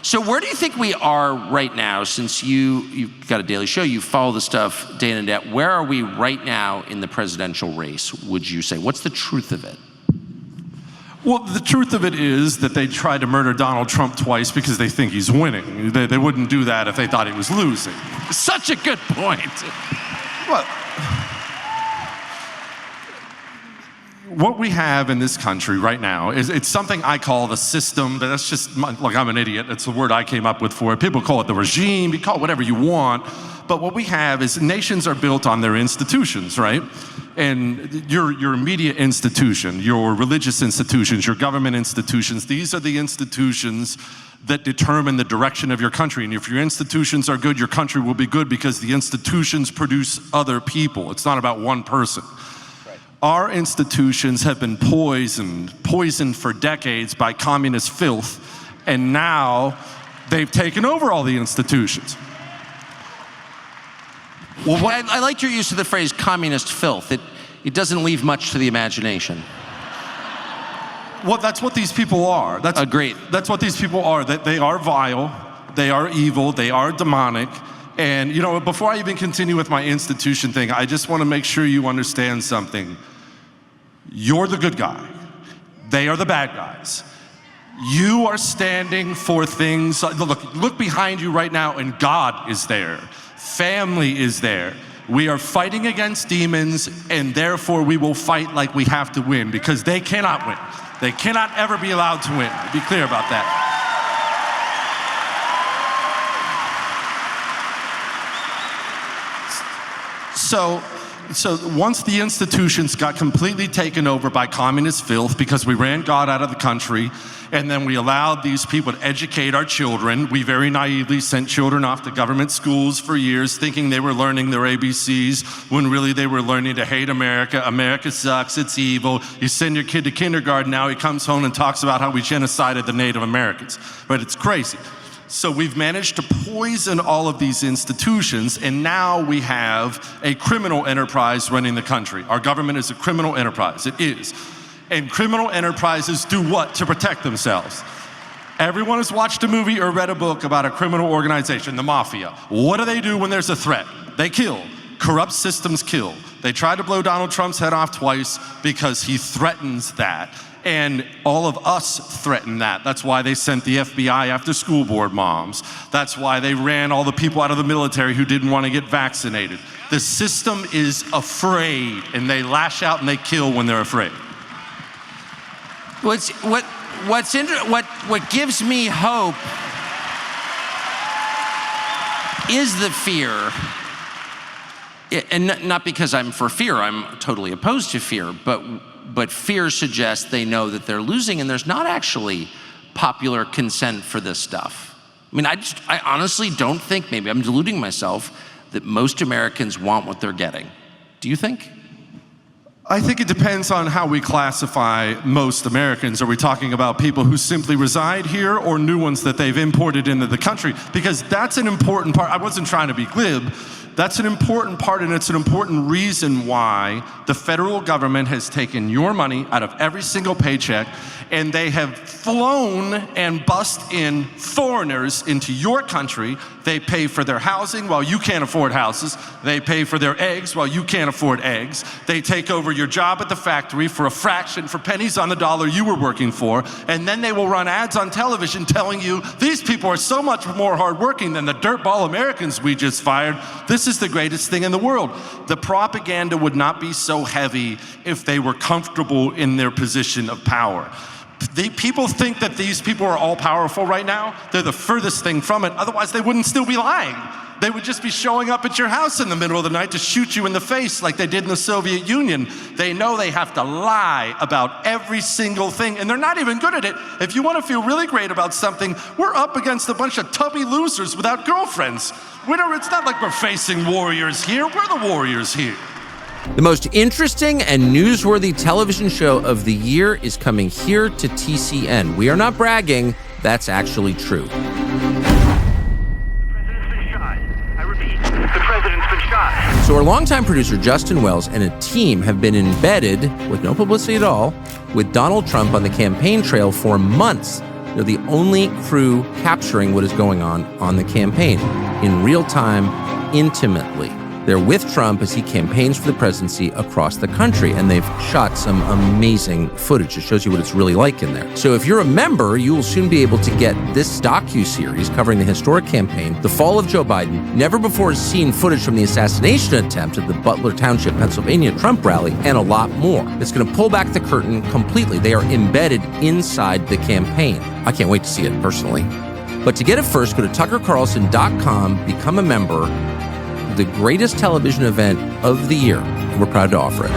So where do you think we are right now, since you've got a daily show, you follow the stuff day in and day out? Where are we right now in the presidential race, would you say? What's the truth of it? Well, the truth of it is that they tried to murder Donald Trump twice because they think he's winning. They wouldn't do that if they thought he was losing. Such a good point. Well, what we have in this country right now is it's something I call the system. That's just, like, I'm an idiot. It's the word I came up with for it. People call it the regime. You call it whatever you want. But what we have is nations are built on their institutions, right? And your media institution, your religious institutions, your government institutions, these are the institutions that determine the direction of your country. And if your institutions are good, your country will be good because the institutions produce other people. It's not about one person. Our institutions have been poisoned for decades by communist filth, and now they've taken over all the institutions. Well, I liked your use of the phrase communist filth. It doesn't leave much to the imagination. Well, that's what these people are. Agreed. That's what these people are. They are vile, they are evil, they are demonic. And, you know, before I even continue with my institution thing, I just want to make sure you understand something. You're the good guy. They are the bad guys. You are standing for things, look behind you right now, and God is there. Family is there. We are fighting against demons, and therefore we will fight like we have to win, because they cannot win. They cannot ever be allowed to win. Be clear about that. So once the institutions got completely taken over by communist filth because we ran God out of the country, and then we allowed these people to educate our children, we very naively sent children off to government schools for years thinking they were learning their ABCs when really they were learning to hate America. America sucks, it's evil. You send your kid to kindergarten, now he comes home and talks about how we genocided the Native Americans. But it's crazy. So we've managed to poison all of these institutions, and now we have a criminal enterprise running the country. Our government is a criminal enterprise, it is. And criminal enterprises do what to protect themselves? Everyone has watched a movie or read a book about a criminal organization, the mafia. What do they do when there's a threat? They kill. Corrupt systems kill. They tried to blow Donald Trump's head off twice because he threatens that. And all of us threaten that. That's why they sent the FBI after school board moms. That's why they ran all the people out of the military who didn't want to get vaccinated. The system is afraid, and they lash out and they kill when they're afraid. What gives me hope is the fear. And not because I'm for fear, I'm totally opposed to fear, but fear suggests they know that they're losing, and there's not actually popular consent for this stuff. I mean, I honestly don't think, maybe I'm deluding myself, that most Americans want what they're getting. Do you think? I think it depends on how we classify most Americans. Are we talking about people who simply reside here, or new ones that they've imported into the country? Because that's an important part. I wasn't trying to be glib. That's an important part, and it's an important reason why the federal government has taken your money out of every single paycheck, and they have flown and bussed in foreigners into your country. They pay for their housing while you can't afford houses. They pay for their eggs while you can't afford eggs. They take over your job at the factory for a fraction, for pennies on the dollar you were working for, and then they will run ads on television telling you these people are so much more hardworking than the dirtball Americans we just fired. This is the greatest thing in the world. The propaganda would not be so heavy if they were comfortable in their position of power. People think that these people are all powerful right now. They're the furthest thing from it. Otherwise, they wouldn't still be lying. They would just be showing up at your house in the middle of the night to shoot you in the face like they did in the Soviet Union. They know they have to lie about every single thing, and they're not even good at it. If you want to feel really great about something, we're up against a bunch of tubby losers without girlfriends. It's not like we're facing warriors here. We're the warriors here. The most interesting and newsworthy television show of the year is coming here to TCN. We are not bragging. That's actually true. The president's been shot. I repeat, the president's been shot. So our longtime producer, Justin Wells, and a team have been embedded, with no publicity at all, with Donald Trump on the campaign trail for months. They're the only crew capturing what is going on the campaign in real time, intimately. They're with Trump as he campaigns for the presidency across the country, and they've shot some amazing footage. It shows you what it's really like in there. So if you're a member, you will soon be able to get this docu-series covering the historic campaign, the fall of Joe Biden, never-before-seen footage from the assassination attempt at the Butler Township, Pennsylvania Trump rally, and a lot more. It's going to pull back the curtain completely. They are embedded inside the campaign. I can't wait to see it personally. But to get it first, go to tuckercarlson.com, become a member. The greatest television event of the year, and we're proud to offer it.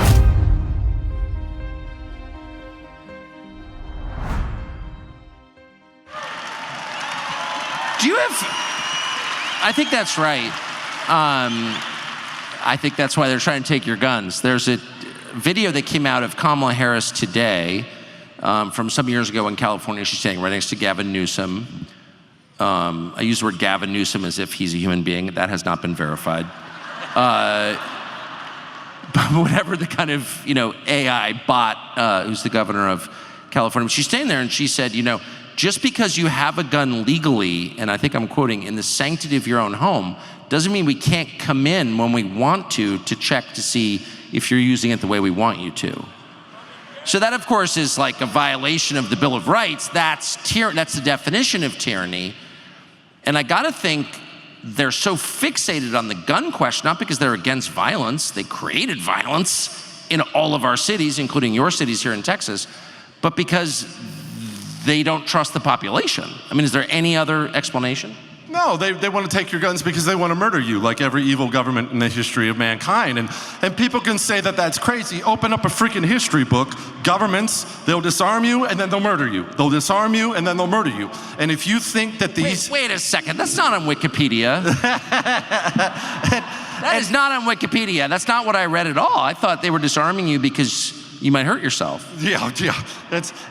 Do you have... I think that's right. I think that's why they're trying to take your guns. There's a video that came out of Kamala Harris today from some years ago in California. She's standing right next to Gavin Newsom. I use the word Gavin Newsom as if he's a human being. That has not been verified. But whatever the kind of, AI bot, who's the governor of California, she's standing there and she said, just because you have a gun legally, and I think I'm quoting, in the sanctity of your own home, doesn't mean we can't come in when we want to check to see if you're using it the way we want you to. So that, of course, is like a violation of the Bill of Rights. That's the definition of tyranny. And I gotta think they're so fixated on the gun question, not because they're against violence, they created violence in all of our cities, including your cities here in Texas, but because they don't trust the population. I mean, is there any other explanation? No, they want to take your guns because they want to murder you, like every evil government in the history of mankind. And people can say that that's crazy. Open up a freaking history book. Governments, they'll disarm you and then they'll murder you. They'll disarm you and then they'll murder you. And if you think that these... Wait a second, that's not on Wikipedia. That is not on Wikipedia. That's not what I read at all. I thought they were disarming you because you might hurt yourself. Yeah.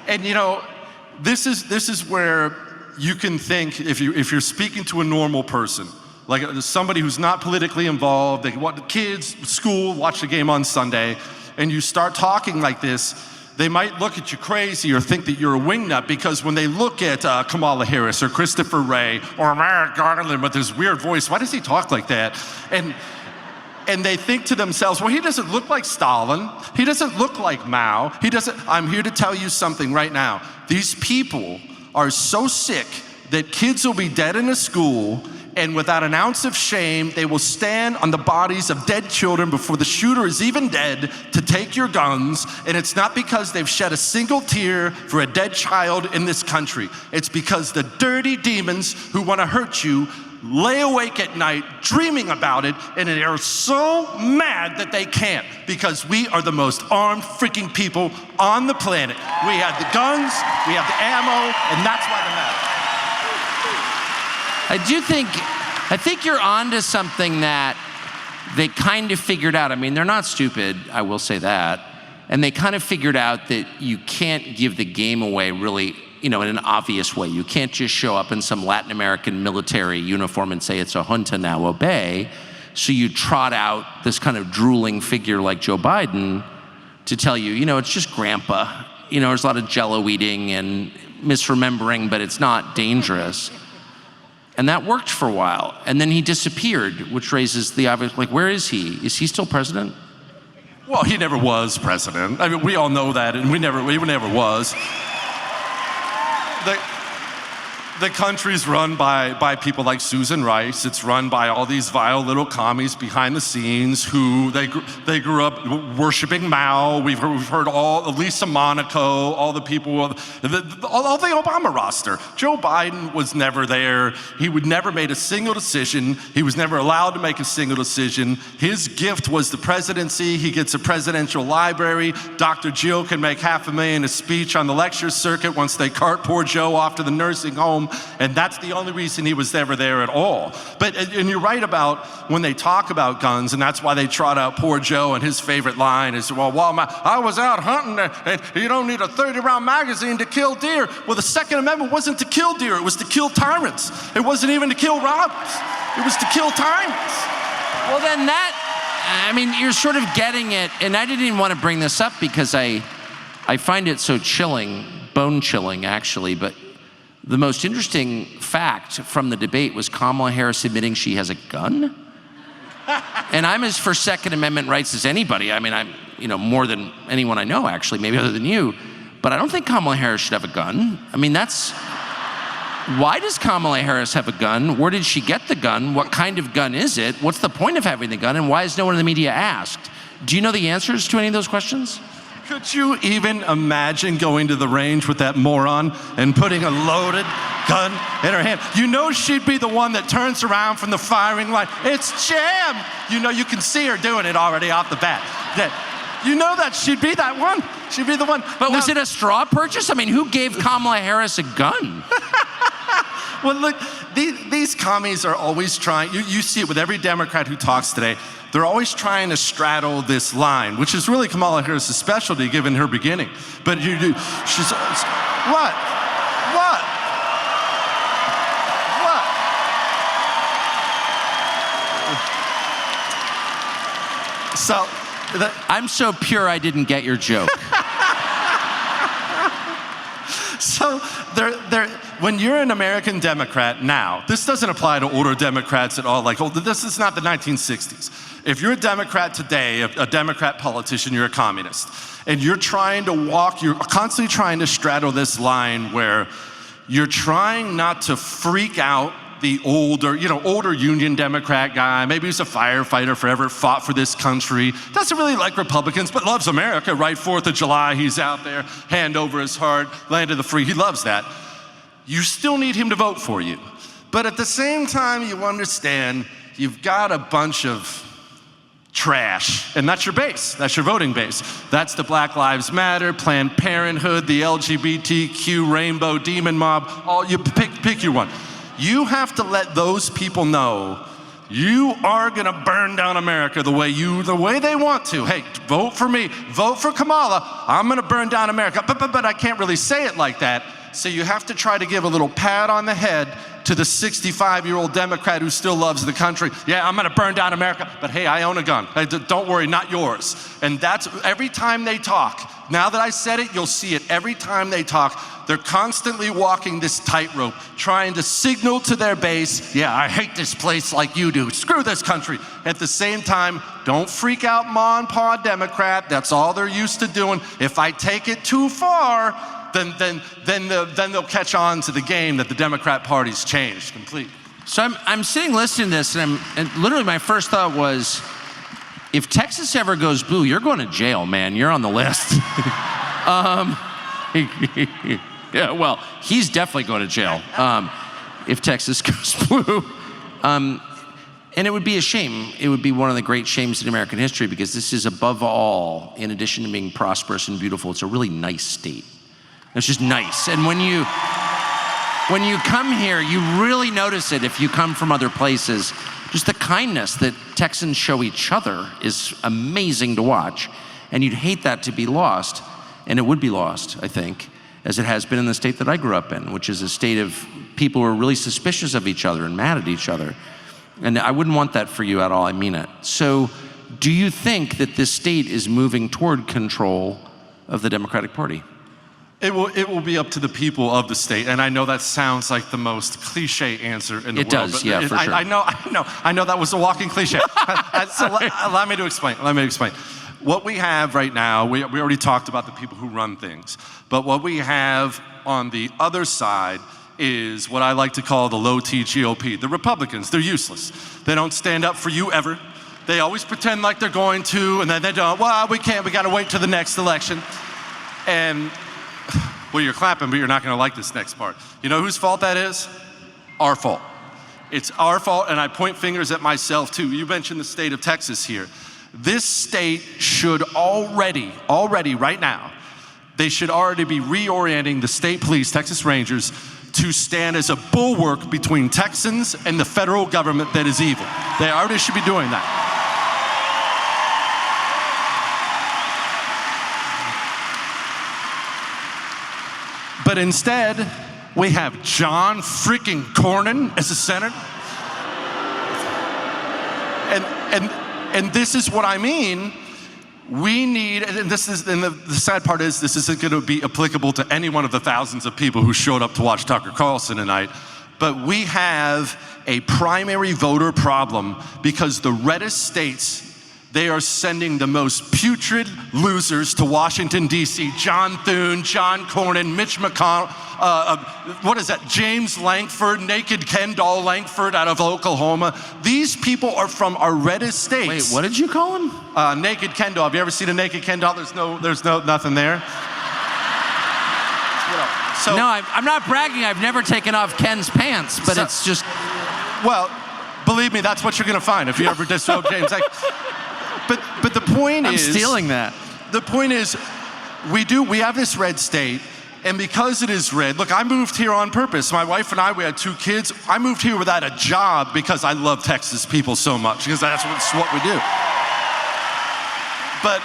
And you know, this is where you can think, if you're speaking to a normal person, like somebody who's not politically involved, they want kids, school, watch the game on Sunday, and you start talking like this, they might look at you crazy or think that you're a wingnut, because when they look at Kamala Harris or Christopher Wray or Merrick Garland with his weird voice, why does he talk like that? And they think to themselves, well, he doesn't look like Stalin. He doesn't look like Mao. I'm here to tell you something right now. These people are so sick that kids will be dead in a school, and without an ounce of shame, they will stand on the bodies of dead children before the shooter is even dead to take your guns. And it's not because they've shed a single tear for a dead child in this country. It's because the dirty demons who want to hurt you lay awake at night dreaming about it, and they are so mad that they can't, because we are the most armed freaking people on the planet. We have the guns, we have the ammo, and that's why they're mad. I think you're onto something that they kind of figured out. I mean, they're not stupid, I will say that. And they kind of figured out that you can't give the game away really, in an obvious way. You can't just show up in some Latin American military uniform and say it's a junta, now obey. So you trot out this kind of drooling figure like Joe Biden to tell you, it's just grandpa. There's a lot of jello eating and misremembering, but it's not dangerous. And that worked for a while. And then he disappeared, which raises the obvious, like, where is he? Is he still president? Well, he never was president. I mean, we all know that, and he never was. The country's run by people like Susan Rice. It's run by all these vile little commies behind the scenes who they grew up worshiping Mao. We've heard all Lisa Monaco, all the people, all the Obama roster. Joe Biden was never there. He would never made a single decision. He was never allowed to make a single decision. His gift was the presidency. He gets a presidential library. Dr. Jill can make $500,000 a speech on the lecture circuit once they cart poor Joe off to the nursing home. And that's the only reason he was ever there at all. And you're right about when they talk about guns, and that's why they trot out poor Joe, and his favorite line is, well, I was out hunting, and you don't need a 30-round magazine to kill deer. Well, the Second Amendment wasn't to kill deer, it was to kill tyrants. It wasn't even to kill robbers, it was to kill tyrants. Well, then you're sort of getting it, and I didn't even want to bring this up because I find it so chilling, bone-chilling, actually, but the most interesting fact from the debate was Kamala Harris admitting she has a gun. And I'm as for Second Amendment rights as anybody. I mean, I'm, more than anyone I know, actually, maybe other than you. But I don't think Kamala Harris should have a gun. I mean, why does Kamala Harris have a gun? Where did she get the gun? What kind of gun is it? What's the point of having the gun? And why is no one in the media asked? Do you know the answers to any of those questions? Could you even imagine going to the range with that moron and putting a loaded gun in her hand? She'd be the one that turns around from the firing line. It's jam! You can see her doing it already off the bat. That she'd be that one. She'd be the one. But was it a straw purchase? I mean, who gave Kamala Harris a gun? Well, look, these commies are always trying. You see it with every Democrat who talks today. They're always trying to straddle this line, which is really Kamala Harris' specialty given her beginning. But she's, what? So, I'm so pure I didn't get your joke. So when you're an American Democrat now, this doesn't apply to older Democrats at all. Like, oh, this is not the 1960s. If you're a Democrat today, a Democrat politician, you're a communist. And you're trying to you're constantly trying to straddle this line where you're trying not to freak out the older Union Democrat guy. Maybe he's a firefighter forever, fought for this country, doesn't really like Republicans, but loves America, right? 4th of July, he's out there, hand over his heart, land of the free, he loves that. You still need him to vote for you. But at the same time, you understand you've got a bunch of trash, and that's your base, that's your voting base. That's the Black Lives Matter, Planned Parenthood, the LGBTQ, Rainbow Demon Mob, all you pick your one. You have to let those people know you are gonna burn down America the way they want to. Hey, vote for me, vote for Kamala, I'm gonna burn down America. But I can't really say it like that. So you have to try to give a little pat on the head to the 65-year-old Democrat who still loves the country. Yeah, I'm gonna burn down America, but hey, I own a gun. Hey, don't worry, not yours. And that's every time they talk. Now that I said it, you'll see it. Every time they talk, they're constantly walking this tightrope, trying to signal to their base, yeah, I hate this place like you do. Screw this country. At the same time, don't freak out, Ma and Pa Democrat. That's all they're used to doing. If I take it too far, then they'll catch on to the game that the Democrat Party's changed completely. So I'm sitting listening to this, and literally my first thought was, if Texas ever goes blue, you're going to jail, man. You're on the list. Yeah, well, he's definitely going to jail if Texas goes blue. And it would be a shame. It would be one of the great shames in American history, because this is, above all, in addition to being prosperous and beautiful, it's a really nice state. It's just nice. And when you come here, you really notice it if you come from other places. Just the kindness that Texans show each other is amazing to watch. And you'd hate that to be lost. And it would be lost, I think, as it has been in the state that I grew up in, which is a state of people who are really suspicious of each other and mad at each other. And I wouldn't want that for you at all, I mean it. So do you think that this state is moving toward control of the Democratic Party? It will be up to the people of the state, and I know that sounds like the most cliche answer in the world. It does, yeah, for sure. I know that was a walking cliche. Allow me to explain. What we have right now, we already talked about the people who run things, but what we have on the other side is what I like to call the low-T GOP. The Republicans, they're useless. They don't stand up for you ever. They always pretend like they're going to, and then they don't. Well, we can't, we gotta wait till the next election. And well, you're clapping, but you're not gonna like this next part. You know whose fault that is? Our fault. It's our fault, and I point fingers at myself too. You mentioned the state of Texas here. This state should already right now, they should already be reorienting the state police, Texas Rangers, to stand as a bulwark between Texans and the federal government that is evil. They already should be doing that. But instead, we have John freaking Cornyn as a senator. And this is what I mean. We need, and the sad part is, this isn't going to be applicable to any one of the thousands of people who showed up to watch Tucker Carlson tonight, but we have a primary voter problem because the reddest states, they are sending the most putrid losers to Washington, D.C. John Thune, John Cornyn, Mitch McConnell, James Lankford, Naked Ken Doll Lankford out of Oklahoma. These people are from our reddest states. Wait, what did you call him? Naked Ken Doll. Have you ever seen a Naked Ken Doll? There's nothing there. So, no, I'm not bragging. I've never taken off Ken's pants, but it's just... Well, believe me, that's what you're going to find if you ever disrobe James. But the point is... I'm stealing that. The point is, we have this red state, and because it is red, look, I moved here on purpose. My wife and I, we had 2 kids. I moved here without a job because I love Texas people so much, because that's what we do. But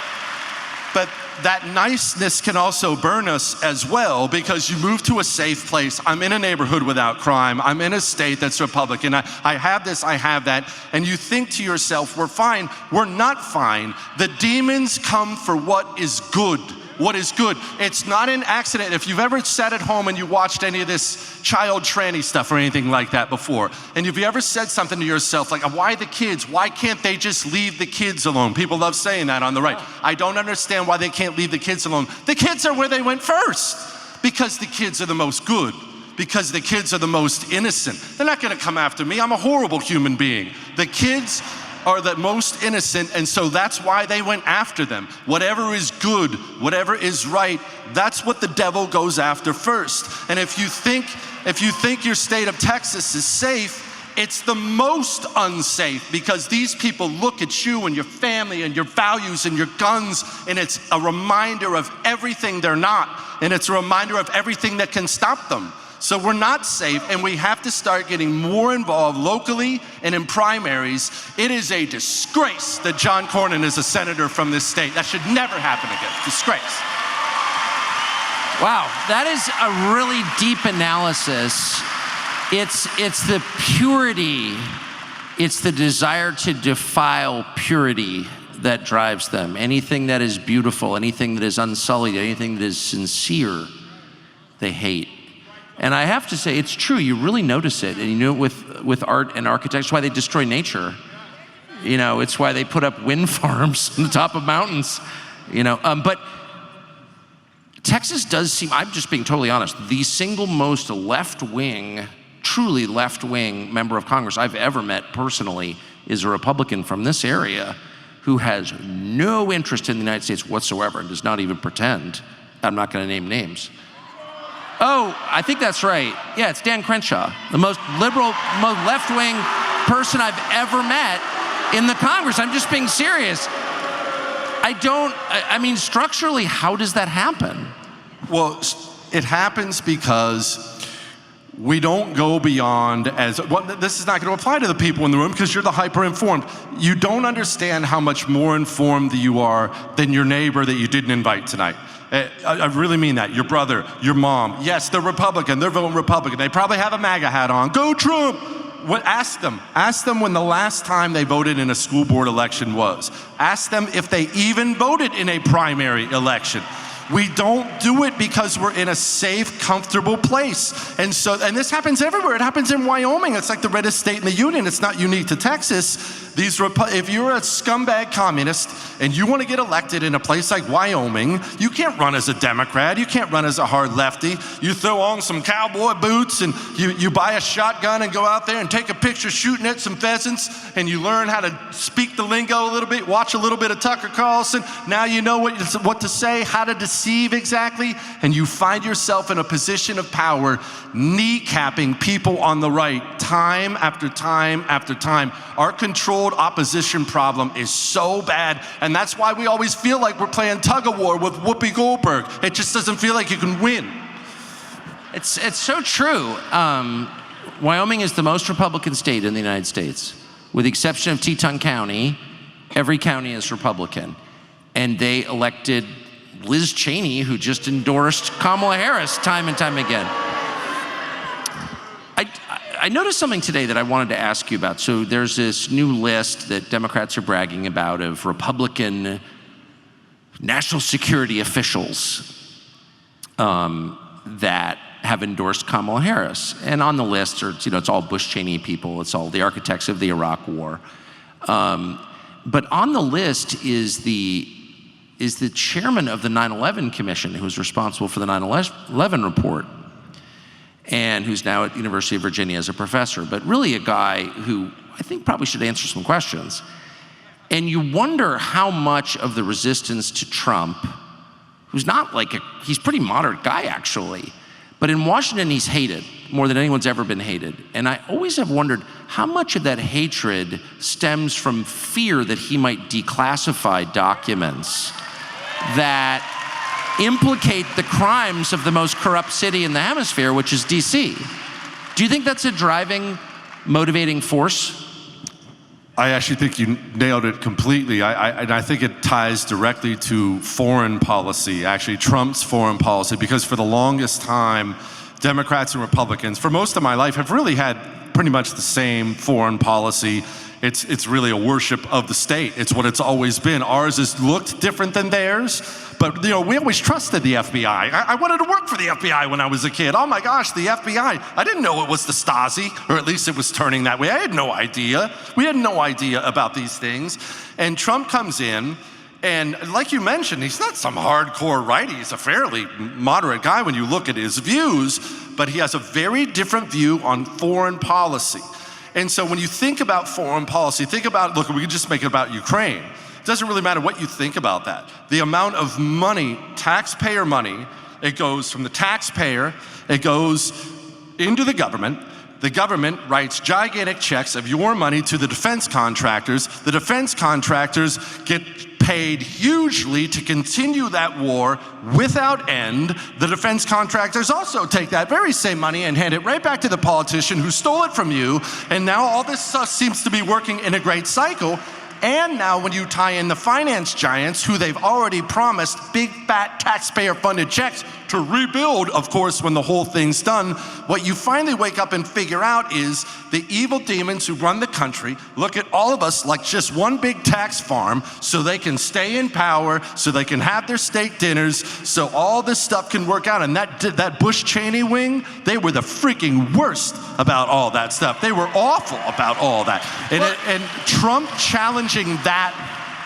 that niceness can also burn us as well, because you move to a safe place. I'm in a neighborhood without crime. I'm in a state that's Republican. I have this, I have that. And you think to yourself, we're fine. We're not fine. The demons come for what is good. what is good. It's not an accident. If you've ever sat at home and you watched any of this child tranny stuff or anything like that before, and if you ever said something to yourself like, why the kids? Why can't they just leave the kids alone? People love saying that on the right. I don't understand why they can't leave the kids alone. The kids are where they went first, because the kids are the most good, because the kids are the most innocent. They're not gonna come after me. I'm a horrible human being. The kids are the most innocent, and so that's why they went after them. Whatever is good, whatever is right, that's what the devil goes after first. And if you think your state of Texas is safe, it's the most unsafe, because these people look at you and your family and your values and your guns, and it's a reminder of everything they're not, and it's a reminder of everything that can stop them. So we're not safe, and we have to start getting more involved locally and in primaries. It is a disgrace that John Cornyn is a senator from this state. That should never happen again. Disgrace. Wow, that is a really deep analysis. It's the purity, it's the desire to defile purity that drives them. Anything that is beautiful, anything that is unsullied, anything that is sincere, they hate. And I have to say, it's true, you really notice it. And you know it with art and architecture. It's why they destroy nature. You know, it's why they put up wind farms on the top of mountains. You know, but Texas does seem, I'm just being totally honest, the single most left-wing, truly left-wing member of Congress I've ever met personally is a Republican from this area who has no interest in the United States whatsoever and does not even pretend. I'm not gonna name names. Oh, I think that's right. Yeah, it's Dan Crenshaw, the most liberal, most left-wing person I've ever met in the Congress. I'm just being serious. I mean, structurally, how does that happen? Well, it happens because we don't go beyond this is not going to apply to the people in the room because you're the hyper-informed. You don't understand how much more informed you are than your neighbor that you didn't invite tonight. I really mean that. Your brother, your mom. Yes, they're Republican. They're voting Republican. They probably have a MAGA hat on. Go Trump! Ask them when the last time they voted in a school board election was. Ask them if they even voted in a primary election. We don't do it because we're in a safe, comfortable place. And this happens everywhere. It happens in Wyoming. It's like the reddest state in the union. It's not unique to Texas. If you're a scumbag communist and you want to get elected in a place like Wyoming, you can't run as a Democrat. You can't run as a hard lefty. You throw on some cowboy boots and you buy a shotgun and go out there and take a picture shooting at some pheasants, and you learn how to speak the lingo a little bit, watch a little bit of Tucker Carlson. Now you know what to say, how to deceive exactly, and you find yourself in a position of power, kneecapping people on the right time after time after time. Our controlled opposition problem is so bad, and that's why we always feel like we're playing tug-of-war with Whoopi Goldberg. It just doesn't feel like you can win. It's so true. Wyoming is the most Republican state in the United States. With the exception of Teton County, every county is Republican. And they elected Liz Cheney, who just endorsed Kamala Harris time and time again. I noticed something today that I wanted to ask you about. So there's this new list that Democrats are bragging about of Republican national security officials that have endorsed Kamala Harris. And on the list, it's all Bush Cheney people. It's all the architects of the Iraq War. But on the list is the chairman of the 9/11 Commission, who's responsible for the 9/11 report, and who's now at the University of Virginia as a professor, but really a guy who I think probably should answer some questions. And you wonder how much of the resistance to Trump, who's not he's a pretty moderate guy actually, but in Washington he's hated more than anyone's ever been hated. And I always have wondered how much of that hatred stems from fear that he might declassify documents that implicate the crimes of the most corrupt city in the hemisphere, which is DC. Do you think that's a driving, motivating force? I actually think you nailed it completely. I think it ties directly to foreign policy, actually Trump's foreign policy, because for the longest time, Democrats and Republicans, for most of my life, have really had pretty much the same foreign policy. It's really a worship of the state. It's what it's always been. Ours has looked different than theirs, but we always trusted the FBI. I wanted to work for the FBI when I was a kid. Oh my gosh, the FBI. I didn't know it was the Stasi, or at least it was turning that way. I had no idea. We had no idea about these things. And Trump comes in, and like you mentioned, he's not some hardcore righty. He's a fairly moderate guy when you look at his views, but he has a very different view on foreign policy. And so when you think about foreign policy, think about, look, we can just make it about Ukraine. It doesn't really matter what you think about that. The amount of money, taxpayer money, it goes from the taxpayer, it goes into the government. The government writes gigantic checks of your money to the defense contractors. The defense contractors get paid hugely to continue that war without end. The defense contractors also take that very same money and hand it right back to the politician who stole it from you. And now all this stuff seems to be working in a great cycle. And now when you tie in the finance giants who they've already promised big fat taxpayer funded checks to rebuild, of course, when the whole thing's done, what you finally wake up and figure out is the evil demons who run the country look at all of us like just one big tax farm so they can stay in power, so they can have their steak dinners, so all this stuff can work out. And that Bush-Cheney wing, they were the freaking worst about all that stuff. They were awful about all that. And Trump challenging that,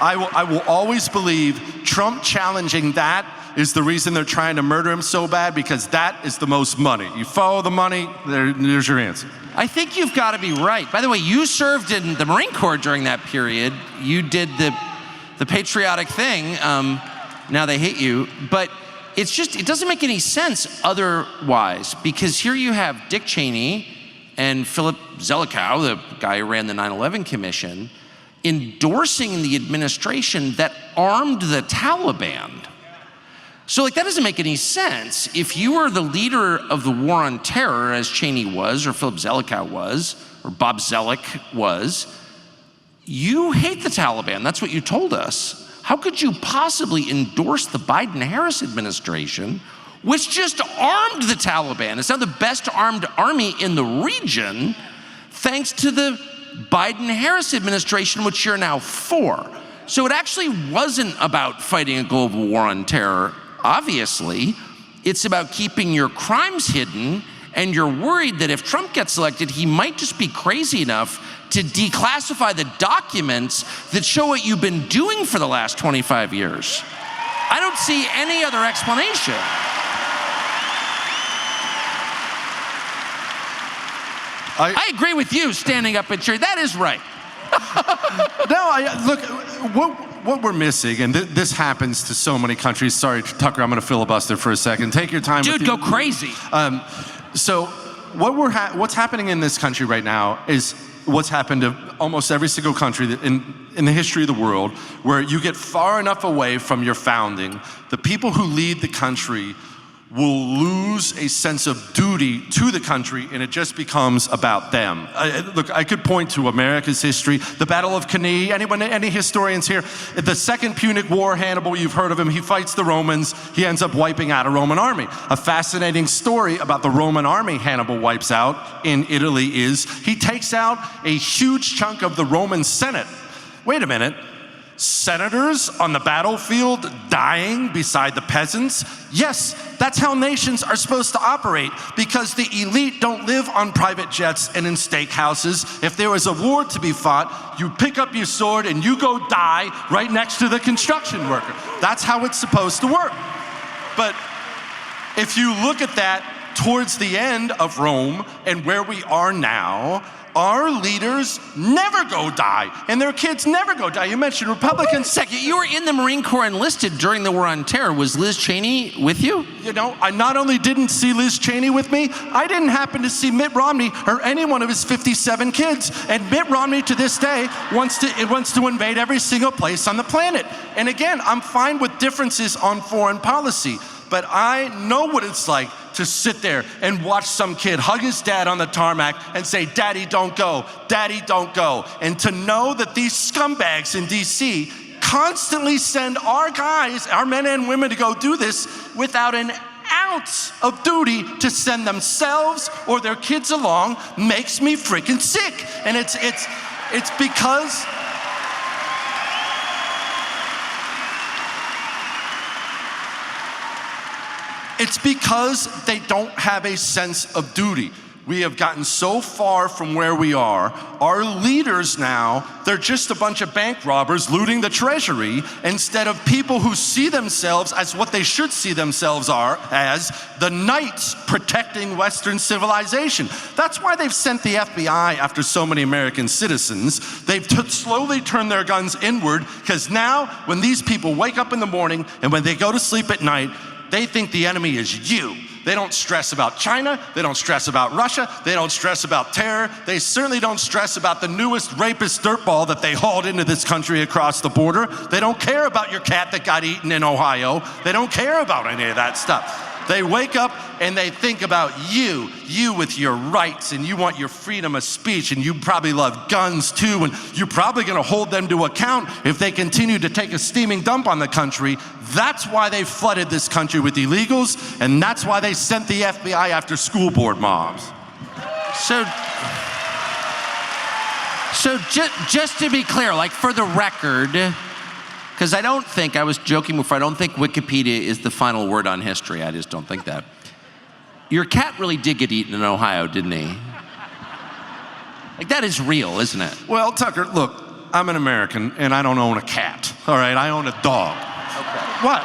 I will always believe Trump challenging that is the reason they're trying to murder him so bad, because that is the most money. You follow the money, there's your answer. I think you've got to be right. By the way, you served in the Marine Corps during that period. You did the patriotic thing. Now they hate you. But it's just, it doesn't make any sense otherwise, because here you have Dick Cheney and Philip Zelikow, the guy who ran the 9/11 Commission, endorsing the administration that armed the Taliban. So that doesn't make any sense. If you were the leader of the war on terror, as Cheney was, or Philip Zelikow was, or Bob Zelek was, you hate the Taliban. That's what you told us. How could you possibly endorse the Biden-Harris administration, which just armed the Taliban? It's now the best armed army in the region, thanks to the Biden-Harris administration, which you're now for. So it actually wasn't about fighting a global war on terror. Obviously, it's about keeping your crimes hidden, and you're worried that if Trump gets elected, he might just be crazy enough to declassify the documents that show what you've been doing for the last 25 years. I don't see any other explanation. I agree with you standing up and cheering. That is right. No, look, what we're missing, and this happens to so many countries. Sorry, Tucker, I'm going to filibuster for a second. Take your time. Dude, go crazy. So what's happening in this country right now is what's happened to almost every single country in the history of the world, where you get far enough away from your founding, the people who lead the country will lose a sense of duty to the country, and it just becomes about them. Look, I could point to America's history, the Battle of Cannae. Any historians here? The Second Punic War, Hannibal, you've heard of him. He fights the Romans. He ends up wiping out a Roman army. A fascinating story about the Roman army Hannibal wipes out in Italy is he takes out a huge chunk of the Roman Senate. Wait a minute. Senators on the battlefield dying beside the peasants? Yes, that's how nations are supposed to operate, because the elite don't live on private jets and in steakhouses. If there was a war to be fought, you pick up your sword and you go die right next to the construction worker. That's how it's supposed to work. But if you look at that towards the end of Rome and where we are now, our leaders never go die, and their kids never go die. You mentioned Republicans. Wait a second, you were in the Marine Corps enlisted during the war on terror. Was Liz Cheney with you? You know, I not only didn't see Liz Cheney with me, I didn't happen to see Mitt Romney or any one of his 57 kids. And Mitt Romney to this day wants to invade every single place on the planet. And again, I'm fine with differences on foreign policy, but I know what it's like to sit there and watch some kid hug his dad on the tarmac and say, "Daddy, don't go. Daddy, don't go." And to know that these scumbags in DC constantly send our guys, our men and women, to go do this without an ounce of duty to send themselves or their kids along makes me freaking sick. And It's because they don't have a sense of duty. We have gotten so far from where we are. Our leaders now, they're just a bunch of bank robbers looting the treasury instead of people who see themselves as what they should see themselves as the knights protecting Western civilization. That's why they've sent the FBI after so many American citizens. They've slowly turned their guns inward, because now when these people wake up in the morning and when they go to sleep at night, they think the enemy is you. They don't stress about China, they don't stress about Russia, they don't stress about terror, they certainly don't stress about the newest rapist dirtball that they hauled into this country across the border. They don't care about your cat that got eaten in Ohio. They don't care about any of that stuff. They wake up and they think about you with your rights, and you want your freedom of speech, and you probably love guns too, and you're probably gonna hold them to account if they continue to take a steaming dump on the country. That's why they flooded this country with illegals, and that's why they sent the FBI after school board moms. So just to be clear, like for the record, because I was joking before, I don't think Wikipedia is the final word on history. I just don't think that. Your cat really did get eaten in Ohio, didn't he? Like, that is real, isn't it? Well, Tucker, look, I'm an American and I don't own a cat, all right? I own a dog. Okay. What?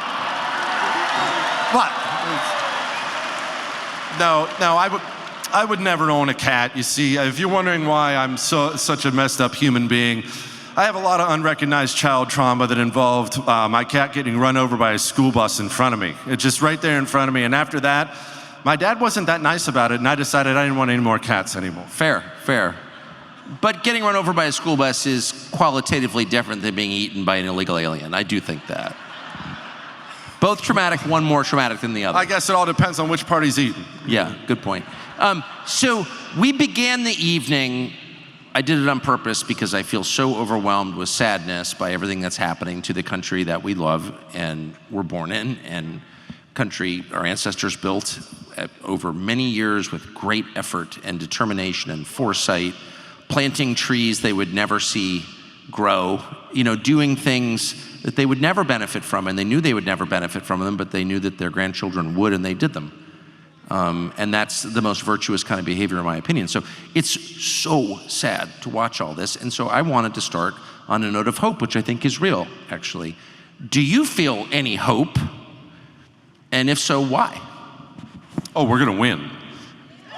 No, I would never own a cat. You see, if you're wondering why I'm such a messed up human being, I have a lot of unrecognized child trauma that involved my cat getting run over by a school bus in front of me. It's just right there in front of me. And after that, my dad wasn't that nice about it, and I decided I didn't want any more cats anymore. Fair. But getting run over by a school bus is qualitatively different than being eaten by an illegal alien. I do think that. Both traumatic, one more traumatic than the other. I guess it all depends on which party's eating. Yeah, good point. So we began the evening, I did it on purpose because I feel so overwhelmed with sadness by everything that's happening to the country that we love and were born in, and country our ancestors built over many years with great effort and determination and foresight, planting trees they would never see grow, doing things that they would never benefit from, and they knew they would never benefit from them, but they knew that their grandchildren would, and they did them. And that's the most virtuous kind of behavior, in my opinion. So it's so sad to watch all this, and so I wanted to start on a note of hope, which I think is real, actually. Do you feel any hope? And if so, why? Oh, we're gonna win.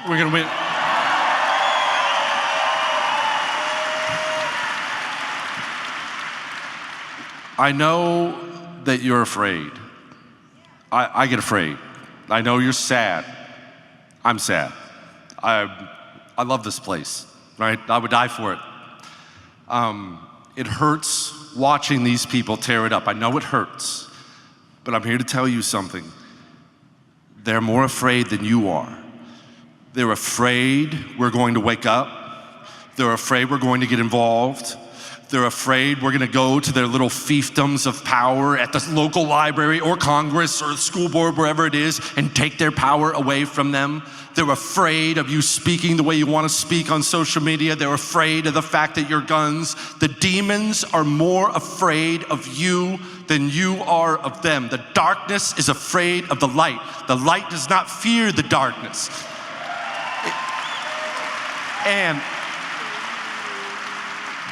We're gonna win. I know that you're afraid. I get afraid. I know you're sad. I'm sad. I love this place, right? I would die for it. It hurts watching these people tear it up. I know it hurts, but I'm here to tell you something. They're more afraid than you are. They're afraid we're going to wake up. They're afraid we're going to get involved. They're afraid we're gonna go to their little fiefdoms of power at the local library or Congress or the school board, wherever it is, and take their power away from them. They're afraid of you speaking the way you wanna speak on social media. They're afraid of the fact that your guns, the demons are more afraid of you than you are of them. The darkness is afraid of the light. The light does not fear the darkness. And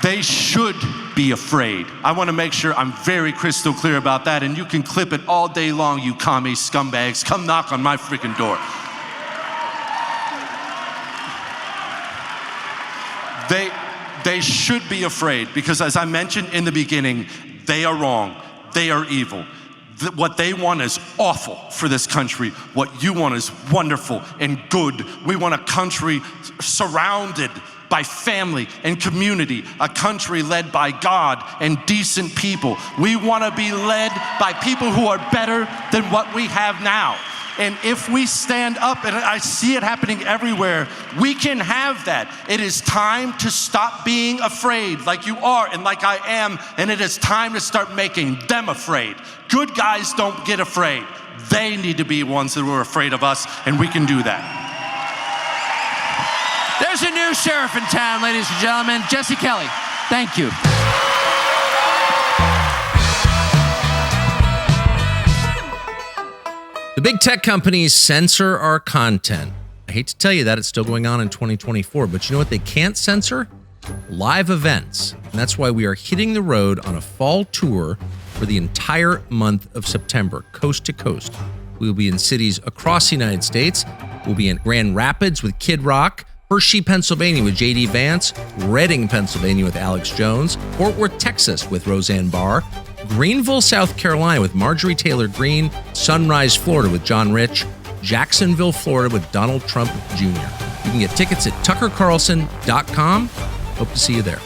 they should be afraid. I want to make sure I'm very crystal clear about that, and you can clip it all day long, you commie scumbags. Come knock on my freaking door. They should be afraid, because as I mentioned in the beginning, they are wrong. They are evil. What they want is awful for this country. What you want is wonderful and good. We want a country surrounded by family and community, a country led by God and decent people. We want to be led by people who are better than what we have now. And if we stand up, and I see it happening everywhere, we can have that. It is time to stop being afraid like you are and like I am, and it is time to start making them afraid. Good guys don't get afraid. They need to be ones that are afraid of us, and we can do that. There's a new sheriff in town, ladies and gentlemen, Jesse Kelly. Thank you. The big tech companies censor our content. I hate to tell you that, it's still going on in 2024, but you know what they can't censor? Live events. And that's why we are hitting the road on a fall tour for the entire month of September, coast to coast. We will be in cities across the United States. We'll be in Grand Rapids with Kid Rock, Hershey, Pennsylvania with J.D. Vance, Reading, Pennsylvania with Alex Jones, Fort Worth, Texas with Roseanne Barr, Greenville, South Carolina with Marjorie Taylor Greene, Sunrise, Florida with John Rich, Jacksonville, Florida with Donald Trump Jr. You can get tickets at tuckercarlson.com. Hope to see you there.